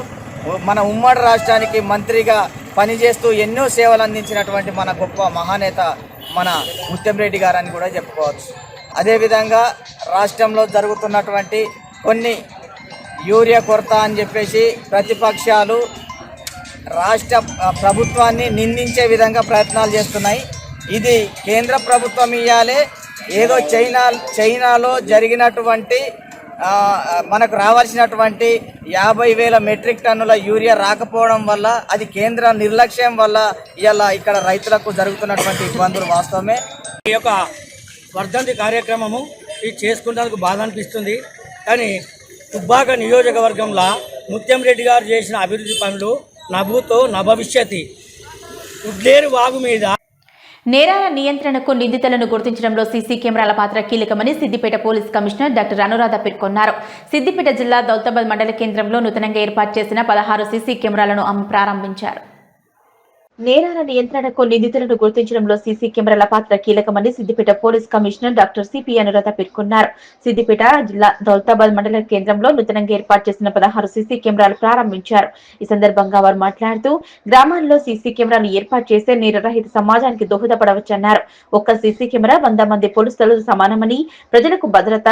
మన ఉమ్మడి రాష్ట్రానికి మంత్రిగా పనిచేస్తూ ఎన్నో సేవలు అందించినటువంటి మన గొప్ప మహానేత మన ముత్యంరెడ్డి గారు అని కూడా చెప్పుకోవచ్చు. అదేవిధంగా రాష్ట్రంలో జరుగుతున్నటువంటి కొన్ని యూరియా కొరత అని చెప్పేసి ప్రతిపక్షాలు రాష్ట్ర ప్రభుత్వాన్ని నిందించే విధంగా ప్రయత్నాలు చేస్తున్నాయి. ఇది కేంద్ర ప్రభుత్వం ఇయ్యాలే. ఏదో చైనాలో జరిగినటువంటి మనకు రావాల్సినటువంటి 50,000 మెట్రిక్ టన్నుల యూరియా రాకపోవడం వల్ల, అది కేంద్ర నిర్లక్ష్యం వల్ల ఇవాళ ఇక్కడ రైతులకు జరుగుతున్నటువంటి ఇబ్బందులు వాస్తవమే. ఈ యొక్క వర్ధంతి కార్యక్రమము ఇది చేసుకున్నందుకు బాధ అనిపిస్తుంది. కానీ దుబ్బాక నియోజకవర్గంలో ముత్యంరెడ్డి గారు చేసిన అభివృద్ధి పనులు నభూతో నభవిష్యతి. ఉడ్లేరు వాగు మీద నేరాల నియంత్రణకు నిందితులను గుర్తించడంలో సీసీ కెమెరాల పాత్ర కీలకమని Siddipet police commissioner doctor Anuradha పేర్కొన్నారు. సిద్దిపేట జిల్లా దౌలతాబాద్ మండల కేంద్రంలో నూతనంగా ఏర్పాటు చేసిన 16 సీసీ కెమెరాలను ఆమె ప్రారంభించారు. నేరాల నియంత్రణకు నిందితులను గుర్తించడంలో సీసీ కెమెరాల పాత్ర కీలకమని Siddipet police commissioner doctor CP Anuradha పేర్కొన్నారు. సిద్దిపేట జిల్లా దౌలతాబాద్ మండల కేంద్రంలో నూతనంగా ఏర్పాటు చేసిన 16 సీసీ కెమెరాలు ప్రారంభించారు. ఈ సందర్భంగా వారు మాట్లాడుతూ గ్రామాల్లో సీసీ కెమెరాలు ఏర్పాటు చేస్తే నేరరహిత సమాజానికి దోహదపడవచ్చన్నారు. ఒక్క సీసీ కెమెరా 100 మంది పోలీసులు సమానమని, ప్రజలకు భద్రత,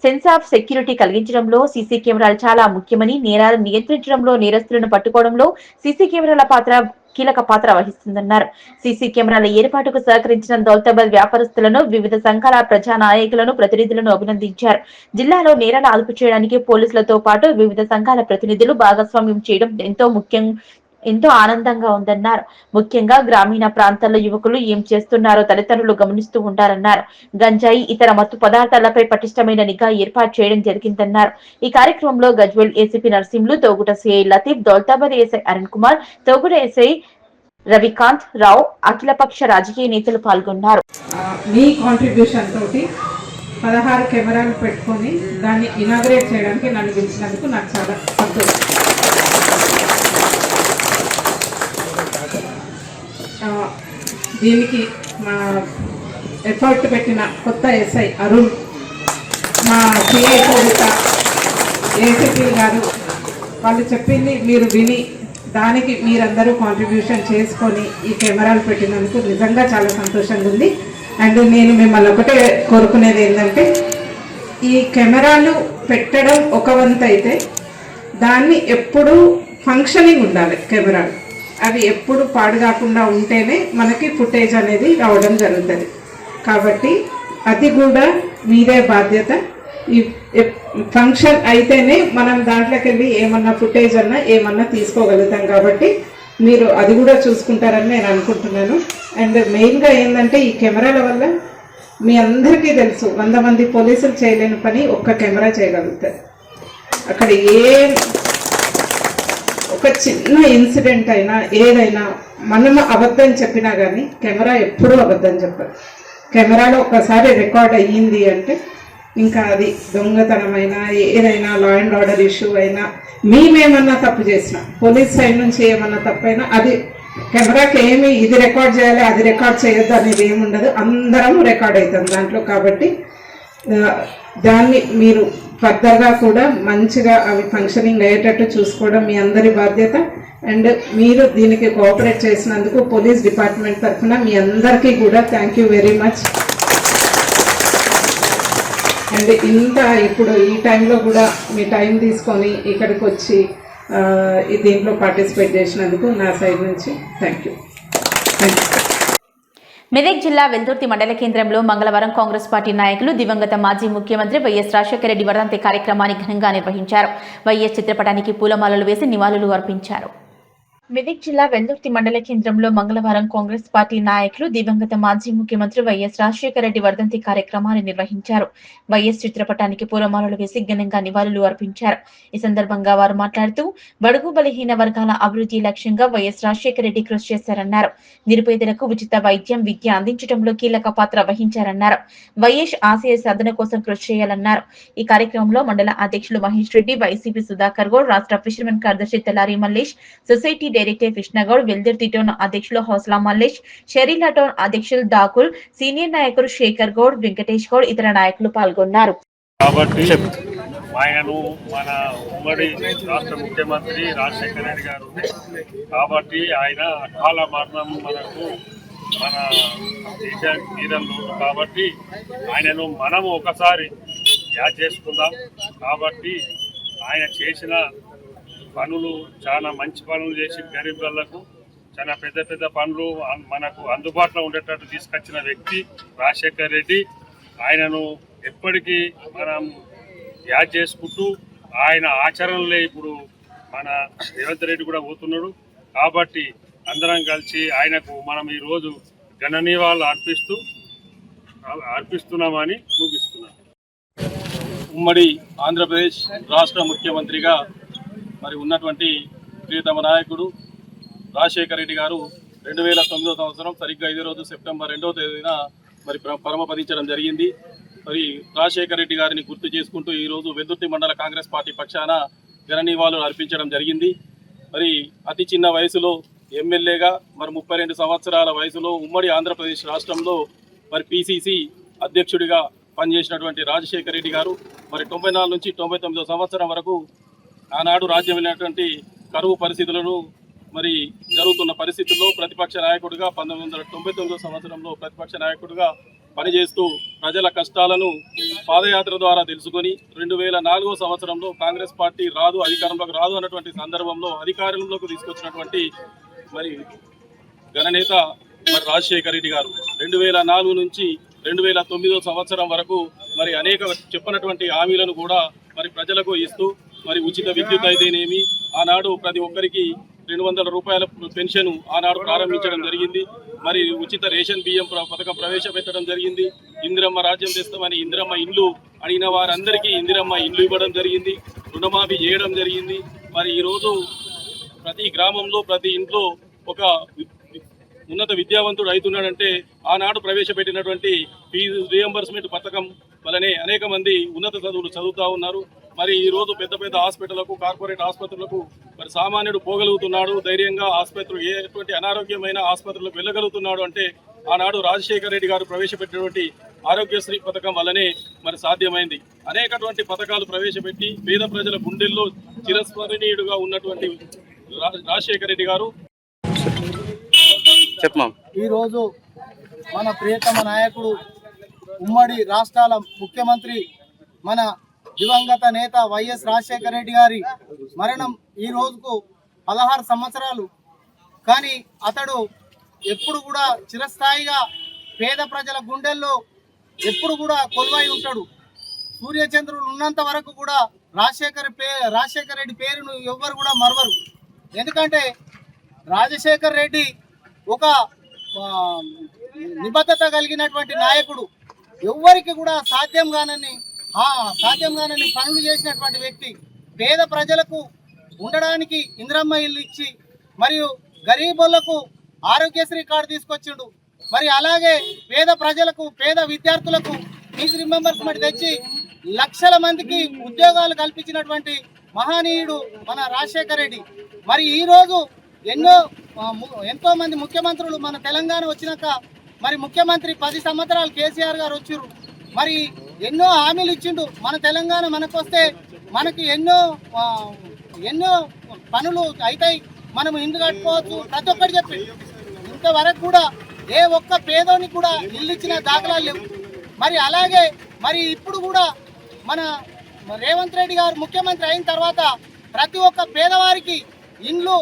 సెన్స్ ఆఫ్ సెక్యూరిటీ కలిగించడంలో సీసీ కెమెరాలు చాలా ముఖ్యమని, నేరాలు నియంత్రించడంలో, నేరస్తులను పట్టుకోవడంలో సీసీ కెమెరాల పాత్ర కీలక పాత్ర వహిస్తుందన్నారు. సీసీ కెమెరాల ఏర్పాటుకు సహకరించిన దౌలతాబాద్ వ్యాపారస్తులను, వివిధ సంఘాల ప్రజా నాయకులను, ప్రతినిధులను అభినందించారు. జిల్లాలో నేరాలు అదుపు చేయడానికి పోలీసులతో పాటు వివిధ సంఘాల ప్రతినిధులు భాగస్వామ్యం చేయడం ఎంతో ఆనందంగా ఉందన్నారు. ముఖ్యంగా గ్రామీణ ప్రాంతాల్లో యువకులు ఏం చేస్తున్నారో తల్లిదండ్రులు గమనిస్తూ ఉంటారన్నారు. గంజాయి, ఇతర మత్తు పదార్థాలపై పటిష్టమైన నిఘా ఏర్పాటు చేయడం జరిగిందన్నారు. ఈ కార్యక్రమంలో Gajwel ACP Narsimhulu, Toguta CI Latif, Daulatabad SI Arun Kumar, Toguta SI Ravikanth Rao, అఖిలపక్ష రాజకీయ నేతలు పాల్గొన్నారు. మీ కాంట్రిబ్యూషన్ తోటి 16 కెమెరాలు పెట్టుకొని దాన్ని ఇనాగ్రేట్ చేయడానికి నన్ను పిలిచినందుకు నాకు చాలా సంతోషం. దీనికి మా ఎఫర్ట్ పెట్టిన కొత్త ఎస్ఐ అరుణ్, మా సిఐ కోరిక, ఏసీపీ గారు, వాళ్ళు చెప్పింది మీరు విని దానికి మీరందరూ కాంట్రిబ్యూషన్ చేసుకొని ఈ కెమెరాలు పెట్టినందుకు నిజంగా చాలా సంతోషంగా ఉంది. అండ్ నేను మిమ్మల్ని ఒకటే కోరుకునేది ఏంటంటే, ఈ కెమెరాలు పెట్టడం ఒక వంతు అయితే దాన్ని ఎప్పుడూ ఫంక్షనింగ్ ఉండాలి. కెమెరాలు అవి ఎప్పుడు పాడు కాకుండా ఉంటేనే మనకి ఫుటేజ్ అనేది రావడం జరుగుతుంది. కాబట్టి అది కూడా మీరే బాధ్యత. ఈ ఫంక్షన్ అయితేనే మనం దాంట్లోకి వెళ్ళి ఏమన్నా ఫుటేజ్ అన్నా ఏమన్నా తీసుకోగలుగుతాం. కాబట్టి మీరు అది కూడా చూసుకుంటారని నేను అనుకుంటున్నాను. అండ్ మెయిన్గా ఏంటంటే, ఈ కెమెరాల వల్ల మీ అందరికీ తెలుసు 100 మంది పోలీసులు చేయలేని పని ఒక్క కెమెరా చేయగలుగుతారు. అక్కడ ఒక ఒక చిన్న ఇన్సిడెంట్ అయినా ఏదైనా మనం అబద్ధం చెప్పినా కానీ కెమెరా ఎప్పుడూ అబద్ధం చెప్పదు. కెమెరాలో ఒకసారి రికార్డ్ అయ్యింది అంటే ఇంకా అది దొంగతనమైనా ఏదైనా లా అండ్ ఆర్డర్ ఇష్యూ అయినా మేమేమన్నా తప్పు చేసినా పోలీస్ సైడ్ నుంచి ఏమన్నా తప్పైనా అది కెమెరాకి ఏమి ఇది రికార్డ్ చేయాలి అది రికార్డ్ చేయొద్దు అనేది ఏమి ఉండదు, అందరం రికార్డ్ అవుతుంది దాంట్లో. కాబట్టి దాన్ని మీరు ఫర్దర్గా కూడా మంచిగా అవి ఫంక్షనింగ్ అయ్యేటట్టు చూసుకోవడం మీ అందరి బాధ్యత. అండ్ మీరు దీనికి కోఆపరేట్ చేసినందుకు పోలీస్ డిపార్ట్మెంట్ తరఫున మీ అందరికీ కూడా thank you very much. And ఇంత ఇప్పుడు ఈ టైంలో కూడా మీ టైం తీసుకొని ఇక్కడికి వచ్చి దీంట్లో పార్టిసిపేట్ చేసినందుకు నా సైడ్ నుంచి థ్యాంక్ యూ. మెదక్ జిల్లా వెల్దుర్తి మండల కేంద్రంలో మంగళవారం కాంగ్రెస్ పార్టీ నాయకులు దివంగత మాజీ ముఖ్యమంత్రి వైఎస్ రాజశేఖర రెడ్డి వర్ధంతి కార్యక్రమాన్ని ఘనంగా నిర్వహించారు. వైఎస్ చిత్రపటానికి పూలమాలలు వేసి నివాళులు అర్పించారు. మెదక్ జిల్లా వెల్దుర్తి మండల కేంద్రంలో మంగళవారం కాంగ్రెస్ పార్టీ నాయకులు దివంగత మాజీ ముఖ్యమంత్రి వైఎస్ రాజశేఖర రెడ్డి వర్ధంతి కార్యక్రమాన్ని నిర్వహించారు. వైఎస్ చిత్రపటానికి పూలమాలలు వేసి ఘనంగా నివాళులు అర్పించారు. ఈ సందర్భంగా వారు మాట్లాడుతూ బడుగు బలహీన వర్గాల అభివృద్ధి లక్ష్యంగా వైఎస్ రాజశేఖర రెడ్డి కృషి చేశారన్నారు. నిరుపేదలకు ఉచిత వైద్యం విద్య అందించడంలో కీలక పాత్ర వహించారన్నారు. వైఎస్ ఆశయ సాధన కోసం కృషి చేయాలన్నారు. ఈ కార్యక్రమంలో మండల అధ్యక్షులు మహేష్ రెడ్డి, వైసీపీ సుధాకర్ గౌడ్, రాష్ట్ర ఫిషర్మెన్ కార్యదర్శి తెల్లారి Mallesh, society director Krishna Goud, Veldurthi town అధ్యక్షులు హౌస్లా మల్లేష్, షరీలా టౌన్ అధ్యక్షులు దాకుల్, సీనియర్ నాయకులు శేఖర్ గౌడ్, వెంకటేష్ గౌడ్, ఇతర నాయకులు పాల్గొన్నారు. కాబట్టి ఆయనను మన ఉమ్మడి రాష్ట్ర ముఖ్యమంత్రి రాజశేఖర రెడ్డి గారు కాబట్టి ఆయన అకాల మరణం మనకు మన దేశానికి తీరంలో కాబట్టి ఆయనను మనము ఒకసారి యాద్ చేసుకుందాం. కాబట్టి ఆయన చేసిన పనులు చాలా మంచి పనులు చేసి గరీబులకు చాలా పెద్ద పెద్ద పనులు మనకు అందుబాటులో ఉండేటట్టు తీసుకొచ్చిన వ్యక్తి రాజశేఖర్ రెడ్డి. ఆయనను ఎప్పటికీ మనం యాద్ చేసుకుంటూ ఆయన ఆచరణలే ఇప్పుడు మన రేవంత్ రెడ్డి కూడా పోతున్నాడు. కాబట్టి అందరం కలిసి ఆయనకు మనం ఈరోజు ఘన నివాళులు అర్పిస్తున్నామని ముగిస్తున్నాం. ఉమ్మడి ఆంధ్రప్రదేశ్ రాష్ట్ర ముఖ్యమంత్రిగా మరి ఉన్నటువంటి ప్రియతమ నాయకుడు రాజశేఖర రెడ్డి గారు 2009 సంవత్సరం సరిగ్గా ఇదే రోజు సెప్టెంబర్ 2వ తేదీన మరి పరమపదించడం జరిగింది. మరి రాజశేఖర రెడ్డి గారిని గుర్తు చేసుకుంటూ ఈరోజు వెల్దుర్తి మండల కాంగ్రెస్ పార్టీ పక్షాన ఘన నివాళులు అర్పించడం జరిగింది. మరి అతి చిన్న వయసులో ఎమ్మెల్యేగా మరి 32 సంవత్సరాల వయసులో ఉమ్మడి ఆంధ్రప్రదేశ్ రాష్ట్రంలో మరి పిసిసి అధ్యక్షుడిగా పనిచేసినటువంటి రాజశేఖర రెడ్డి గారు మరి 94 నుంచి 99 సంవత్సరం వరకు ఆనాడు రాజ్యం వెళ్ళినటువంటి కరువు పరిస్థితులను మరి జరుగుతున్న పరిస్థితుల్లో ప్రతిపక్ష నాయకుడిగా 1999 సంవత్సరంలో ప్రతిపక్ష నాయకుడిగా పనిచేస్తూ ప్రజల కష్టాలను పాదయాత్ర ద్వారా తెలుసుకొని 2004 సంవత్సరంలో కాంగ్రెస్ పార్టీ అధికారంలోకి రాదు అన్నటువంటి సందర్భంలో అధికారంలోకి తీసుకొచ్చినటువంటి మరి ఘననేత మరి రాజశేఖర రెడ్డి గారు 2004 నుంచి 2009 సంవత్సరం వరకు మరి అనేక చెప్పినటువంటి హామీలను కూడా మరి ప్రజలకు ఇస్తూ మరి ఉచిత విద్యుత్ అయితేనేమి ఆనాడు ప్రతి ఒక్కరికి 200 రూపాయల పెన్షన్ ఆనాడు ప్రారంభించడం జరిగింది. మరి ఉచిత రేషన్ బియ్యం పథకం ప్రవేశపెట్టడం జరిగింది. ఇందిరమ్మ రాజ్యం తెస్తామని ఇందిరమ్మ ఇండ్లు అడిగిన వారందరికీ ఇందిరమ్మ ఇండ్లు ఇవ్వడం జరిగింది. రుణమాఫీ చేయడం జరిగింది. మరి ఈరోజు ప్రతి గ్రామంలో ప్రతి ఇంట్లో ఒక ఉన్నత విద్యావంతుడు అవుతున్నాడంటే ఆనాడు ప్రవేశపెట్టినటువంటి ఫీజు రియంబర్స్మెంట్ పథకం వలనే అనేక మంది ఉన్నత చదువులు చదువుతూ ఉన్నారు. మరి ఈరోజు పెద్ద పెద్ద హాస్పిటళ్లకు కార్పొరేట్ ఆసుపత్రులకు మరి సామాన్యుడు పోగలుగుతున్నాడు. ధైర్యంగా ఆసుపత్రులు ఎటువంటి అనారోగ్యమైన ఆసుపత్రులకు వెళ్ళగలుగుతున్నాడు అంటే ఆనాడు రాజశేఖర రెడ్డి గారు ప్రవేశపెట్టినటువంటి ఆరోగ్యశ్రీ పథకం వల్లనే మరి సాధ్యమైంది. అనేకటువంటి పథకాలు ప్రవేశపెట్టి పేద ప్రజల గుండెల్లో చిరస్మరణీయుడుగా ఉన్నటువంటి రాజశేఖర రెడ్డి గారు ఈరోజు మన ప్రియతమ నాయకుడు ఉమ్మడి రాష్ట్రాల ముఖ్యమంత్రి మన దివంగత నేత వైఎస్ రాజశేఖర రెడ్డి గారి మరణం ఈ రోజుకు 16 సంవత్సరాలు. కానీ అతడు ఎప్పుడు కూడా చిరస్థాయిగా పేద ప్రజల గుండెల్లో ఎప్పుడు కూడా కొలువై ఉంటాడు. సూర్యచంద్రులు ఉన్నంత వరకు కూడా రాజశేఖర రెడ్డి పేరును ఎవ్వరు కూడా మరవరు. ఎందుకంటే రాజశేఖర రెడ్డి ఒక నిబద్ధత కలిగినటువంటి నాయకుడు. ఎవ్వరికి కూడా సాధ్యం కానని పనులు చేసినటువంటి వ్యక్తి. పేద ప్రజలకు ఉండడానికి ఇందిరమ్మ ఇల్లు ఇచ్చి మరియు గరీబులకు ఆరోగ్యశ్రీ కార్డు తీసుకొచ్చిండు. మరి అలాగే పేద ప్రజలకు పేద విద్యార్థులకు ఫీజు రింబర్స్మెంట్ తెచ్చి లక్షల మందికి ఉద్యోగాలు కల్పించినటువంటి మహనీయుడు మన రాజశేఖర రెడ్డి. మరి ఈరోజు ఎంతో మంది ముఖ్యమంత్రులు మన తెలంగాణ వచ్చినాక మరి ముఖ్యమంత్రి 10 సంవత్సరాలు కేసీఆర్ గారు వచ్చారు. మరి ఎన్నో హామీలు ఇచ్చిండు. మన తెలంగాణ మనకొస్తే మనకి ఎన్నో పనులు అవుతాయి, మనం ఇల్లు కట్టుకోవచ్చు, ప్రతి ఒక్కటి చెప్పి ఇంతవరకు కూడా ఏ ఒక్క పేదోనికి కూడా ఇల్లు ఇచ్చిన దాఖలాలు లేవు. మరి అలాగే మరి ఇప్పుడు కూడా మన రేవంత్ రెడ్డి గారు ముఖ్యమంత్రి అయిన తర్వాత ప్రతి ఒక్క పేదవారికి ఇండ్లు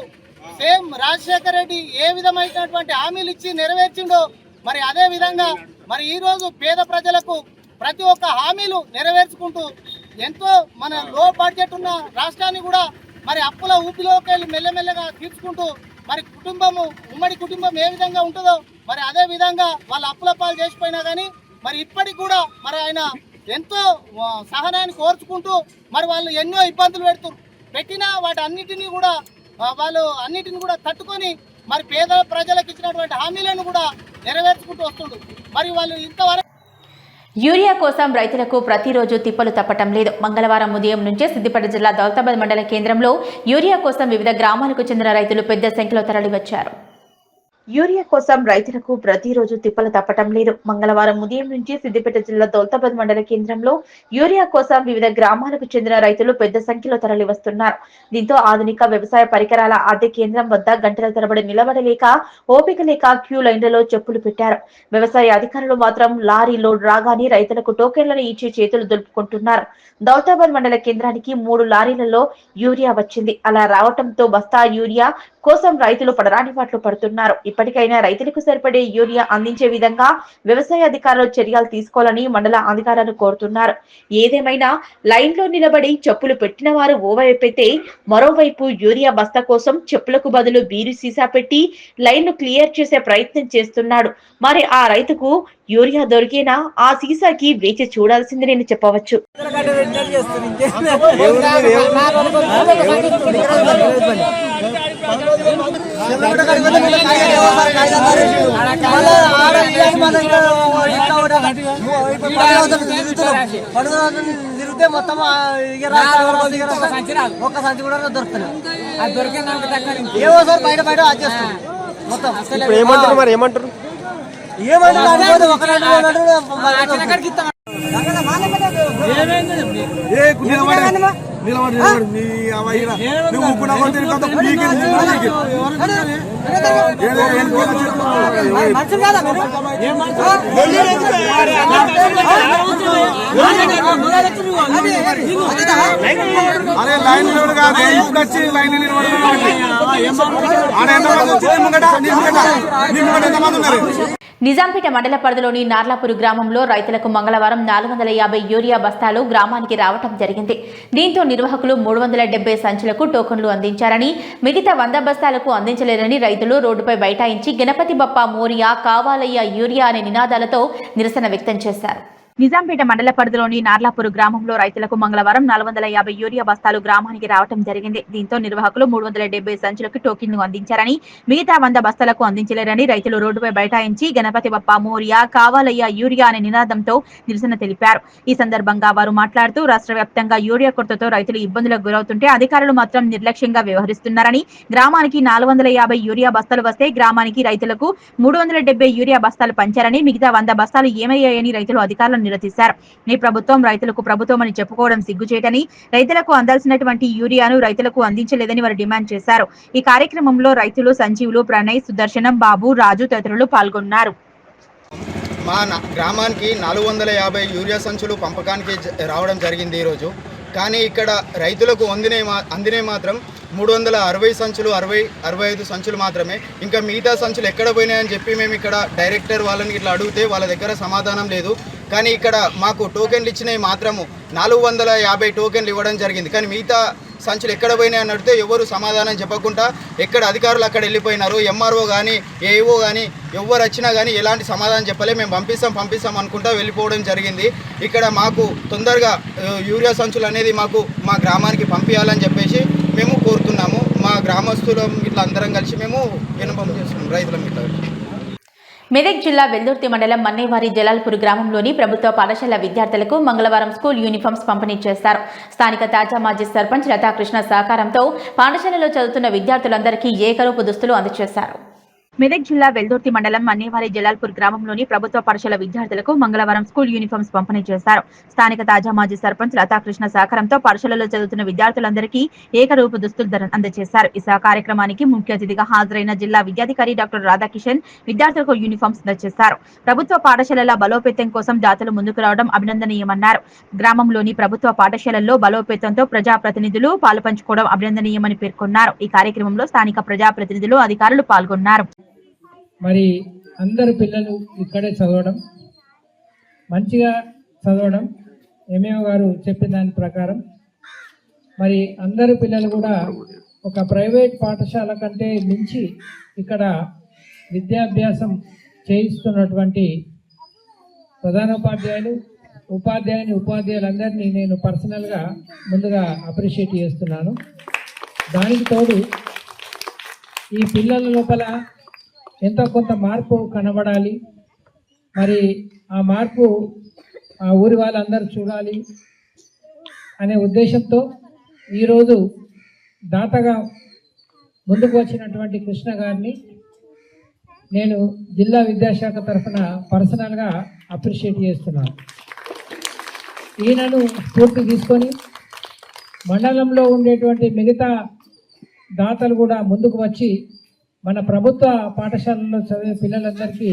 సేమ్ రాజశేఖర రెడ్డి ఏ విధమైనటువంటి హామీలు ఇచ్చి నెరవేర్చిండో మరి అదే విధంగా మరి ఈరోజు పేద ప్రజలకు ప్రతి ఒక్క హామీలు నెరవేర్చుకుంటూ ఎంతో మన లో బడ్జెట్ ఉన్న రాష్ట్రాన్ని కూడా మరి అప్పుల ఊపిలోకి వెళ్ళి మెల్లమెల్లగా తీర్చుకుంటూ మరి ఉమ్మడి కుటుంబం ఏ విధంగా ఉంటుందో మరి అదే విధంగా వాళ్ళ అప్పుల పాలు చేసిపోయినా కానీ మరి ఇప్పటికి కూడా మరి ఆయన ఎంతో సహనాన్ని కోర్చుకుంటూ మరి వాళ్ళు ఎన్నో ఇబ్బందులు పెట్టినా వాటి అన్నిటినీ కూడా తట్టుకొని మరి పేద ప్రజలకు ఇచ్చినటువంటి హామీలను కూడా నెరవేర్చుకుంటూ వస్తుండ్రు. మరి వాళ్ళు ఇంతవరకు యూరియా కోసం రైతులకు ప్రతిరోజు తిప్పలు తప్పటం లేదు. మంగళవారం ఉదయం నుంచే సిద్దిపేట జిల్లా దౌలతాబాద్ మండల కేంద్రంలో యూరియా కోసం వివిధ గ్రామాలకు చెందిన రైతులు పెద్ద సంఖ్యలో తరలివచ్చారు. యూరియా కోసం రైతులకు ప్రతిరోజు తిప్పలు తప్పటం లేదు. మంగళవారం ఉదయం నుంచి సిద్దిపేట జిల్లా దౌలతాబాద్ మండల కేంద్రంలో యూరియా కోసం వివిధ గ్రామాలకు చెందిన రైతులు పెద్ద సంఖ్యలో తరలి వస్తున్నారు. దీంతో ఆధునిక వ్యవసాయ పరికరాల అద్దె కేంద్రం వద్ద గంటల తరబడి నిలబడలేక ఓపిక లేక క్యూ లైన్లలో చెప్పులు పెట్టారు. వ్యవసాయ అధికారులు మాత్రం లారీ లోడ్ రాగానే రైతులకు టోకెన్లను ఇచ్చి చేతులు దులుపుకుంటున్నారు. దౌలతాబాద్ మండల కేంద్రానికి 3 లారీలలో యూరియా వచ్చింది. అలా రావటంతో బస్తా యూరియా కోసం రైతులు పడరాని పాట్లు పడుతున్నారు. ఇప్పటికైనా రైతులకు సరిపడే యూరియా అందించే విధంగా వ్యవసాయ అధికారులు చర్యలు తీసుకోవాలని మండల అధికారులను కోరుతున్నారు. ఏదేమైనా లైన్ లో నిలబడి చెప్పులు పెట్టిన వారు ఓవైపైతే మరోవైపు యూరియా బస్తా కోసం చెప్పులకు బదులు బీరు సీసా పెట్టి లైన్ ను క్లియర్ చేసే ప్రయత్నం చేస్తున్నాడు. మరి ఆ రైతుకు యూరియా దొరికేనా ఆ సీసాకి వేచి చూడాల్సింది నేను చెప్పవచ్చు. మొత్తం ఒక్క సంచి కూడా దొరుకుతుంది. ఏమో సార్ బయట వచ్చేస్తుంది మొత్తం. ఏమంటారు మరి ఏమంటారు నిజాంపేట మండల పరిధిలోని నార్లాపూర్ గ్రామంలో రైతులకు మంగళవారం 450 యూరియా బస్తాలు గ్రామానికి రావటం జరిగింది. దీంతో నిర్వాహకులు 370 సంచులకు టోకన్లు అందించారని, మిగతా 100 బస్తాలకు అందించలేరని రైతులు రోడ్డుపై బైఠాయించి గణపతి బప్పా మోరియా కావాలయ్య యూరియా అనే నినాదాలతో నిరసన వ్యక్తం చేశారు. నిజాంపేట మండల పరిధిలోని నార్లాపూర్ గ్రామంలో రైతులకు మంగళవారం 450 యూరియా బస్తాలు గ్రామానికి రావటం జరిగింది. దీంతో నిర్వాహకులు 370 సంచులకు టోకెన్లు అందించారని, మిగతా 100 బస్తాలకు అందించలేరని రైతులు రోడ్డుపై బైఠాయించి గణపతి బప్పా మోరియా కావాలయ్య యూరియా అనే నినాదంతో నిరసన తెలిపారు. ఈ సందర్భంగా వారు మాట్లాడుతూ రాష్ట్ర వ్యాప్తంగా యూరియా కొరతతో రైతులు ఇబ్బందులకు గురవుతుంటే అధికారులు మాత్రం నిర్లక్ష్యంగా వ్యవహరిస్తున్నారని, గ్రామానికి 450 యూరియా బస్తాలు వస్తే గ్రామానికి రైతులకు 370 యూరియా బస్తాలు పంచారని, మిగతా 100 బస్తాలు ఏమయ్యాయని రైతులు అధికారులను నిలదీశారు. ఈ ప్రభుత్వం రైతులకు ప్రభుత్వం అని చెప్పుకోవడం సిగ్గుచేటని, రైతులకు అందాల్సినటువంటి యూరియాను రైతులకు అందించలేదని వారు డిమాండ్ చేశారు. ఈ కార్యక్రమంలో రైతులు సంజీవులు, ప్రణయ్, సుదర్శనం, బాబు, రాజు తదితరులు పాల్గొన్నారు. మా గ్రామానికి 450 యూరియా సంచులు పంపకానికి రావడం జరిగింది ఈరోజు. కానీ ఇక్కడ రైతులకు అందినే మాత్రం 360 సంచులు, 65 సంచులు మాత్రమే. ఇంకా మిగతా సంచులు ఎక్కడ పోయినాయని చెప్పి మేము ఇక్కడ డైరెక్టర్ వాళ్ళని ఇట్లా అడిగితే వాళ్ళ దగ్గర సమాధానం లేదు. కానీ ఇక్కడ మాకు టోకెన్లు ఇచ్చినవి మాత్రము 450 టోకెన్లు ఇవ్వడం జరిగింది. కానీ మిగతా సంచులు ఎక్కడ పోయినాయని అడిగితే ఎవరు సమాధానం చెప్పకుండా ఎక్కడ అధికారులు అక్కడ వెళ్ళిపోయినారు. ఎంఆర్ఓ కానీ ఏఈఓ కానీ ఎవరు వచ్చినా కానీ ఎలాంటి సమాధానం చెప్పలే. మేము పంపిస్తాం అనుకుంటా వెళ్ళిపోవడం జరిగింది. ఇక్కడ మాకు తొందరగా యూరియా సంచులు అనేది మా గ్రామానికి పంపించాలని చెప్పేసి మేము కోరుతున్నాము. మా గ్రామస్తులం ఇట్లా అందరం కలిసి మేము విన్నపం చేస్తున్నాం రైతులం ఇట్లా. మెదక్ జిల్లా వెల్దుర్తి మండలం మన్నేవారి జలాల్పూర్ గ్రామంలోని ప్రభుత్వ పాఠశాల విద్యార్థులకు మంగళవారం స్కూల్ యూనిఫామ్స్ పంపిణీ చేశారు. స్థానిక తాజా మాజీ సర్పంచ్ లతాకృష్ణ సహకారంతో పాఠశాలలో చదువుతున్న విద్యార్థులందరికీ ఏకరూపు దుస్తులు అందజేశారు. మెదక్ జిల్లా వెల్దుర్తి మండలం మన్నేవారి జలాల్పూర్ గ్రామంలోని ప్రభుత్వ పాఠశాల విద్యార్థులకు మంగళవారం స్కూల్ యూనిఫామ్స్ పంపిణీ చేశారు. స్థానిక తాజా మాజీ సర్పంచ్ లతాకృష్ణ సహకారంతో పాఠశాలలో చదువుతున్న విద్యార్థులందరికీ ఏకరూపు దుస్తులు అందజేశారు. ఈ కార్యక్రమానికి ముఖ్య అతిథిగా హాజరైన జిల్లా విద్యాధికారి డాక్టర్ రాధాకిషన్ విద్యార్థులకు యూనిఫామ్స్ అందజేశారు. ప్రభుత్వ పాఠశాలల బలోపేతం కోసం దాతలు ముందుకు రావడం అభినందనీయమన్నారు. గ్రామంలోని ప్రభుత్వ పాఠశాలల్లో బలోపేతంతో ప్రజాప్రతినిధులు పాలుపంచుకోవడం అభినందనీయమని పేర్కొన్నారు. ఈ కార్యక్రమంలో స్థానిక ప్రజాప్రతినిధులు అధికారులు పాల్గొన్నారు. మరి అందరు పిల్లలు ఇక్కడే చదవడం, మంచిగా చదవడం, ఎంఏఓ గారు చెప్పిన దాని ప్రకారం మరి అందరు పిల్లలు కూడా ఒక ప్రైవేట్ పాఠశాల కంటే మించి ఇక్కడ విద్యాభ్యాసం చేయిస్తున్నటువంటి ప్రధానోపాధ్యాయులు, ఉపాధ్యాయులందరినీ నేను పర్సనల్గా ముందుగా అప్రిషియేట్ చేస్తున్నాను. దానికి తోడు ఈ పిల్లల లోపల ఎంతో కొంత మార్పు కనబడాలి. మరి ఆ మార్పు ఆ ఊరి వాళ్ళందరూ చూడాలి అనే ఉద్దేశంతో ఈరోజు దాతగా ముందుకు వచ్చినటువంటి కృష్ణ గారిని నేను జిల్లా విద్యాశాఖ తరఫున పర్సనల్గా అప్రిషియేట్ చేస్తున్నాను. ఈయనను స్ఫూర్తి తీసుకొని మండలంలో ఉండేటువంటి మిగతా దాతలు కూడా ముందుకు వచ్చి మన ప్రభుత్వ పాఠశాలలో చదివే పిల్లలందరికీ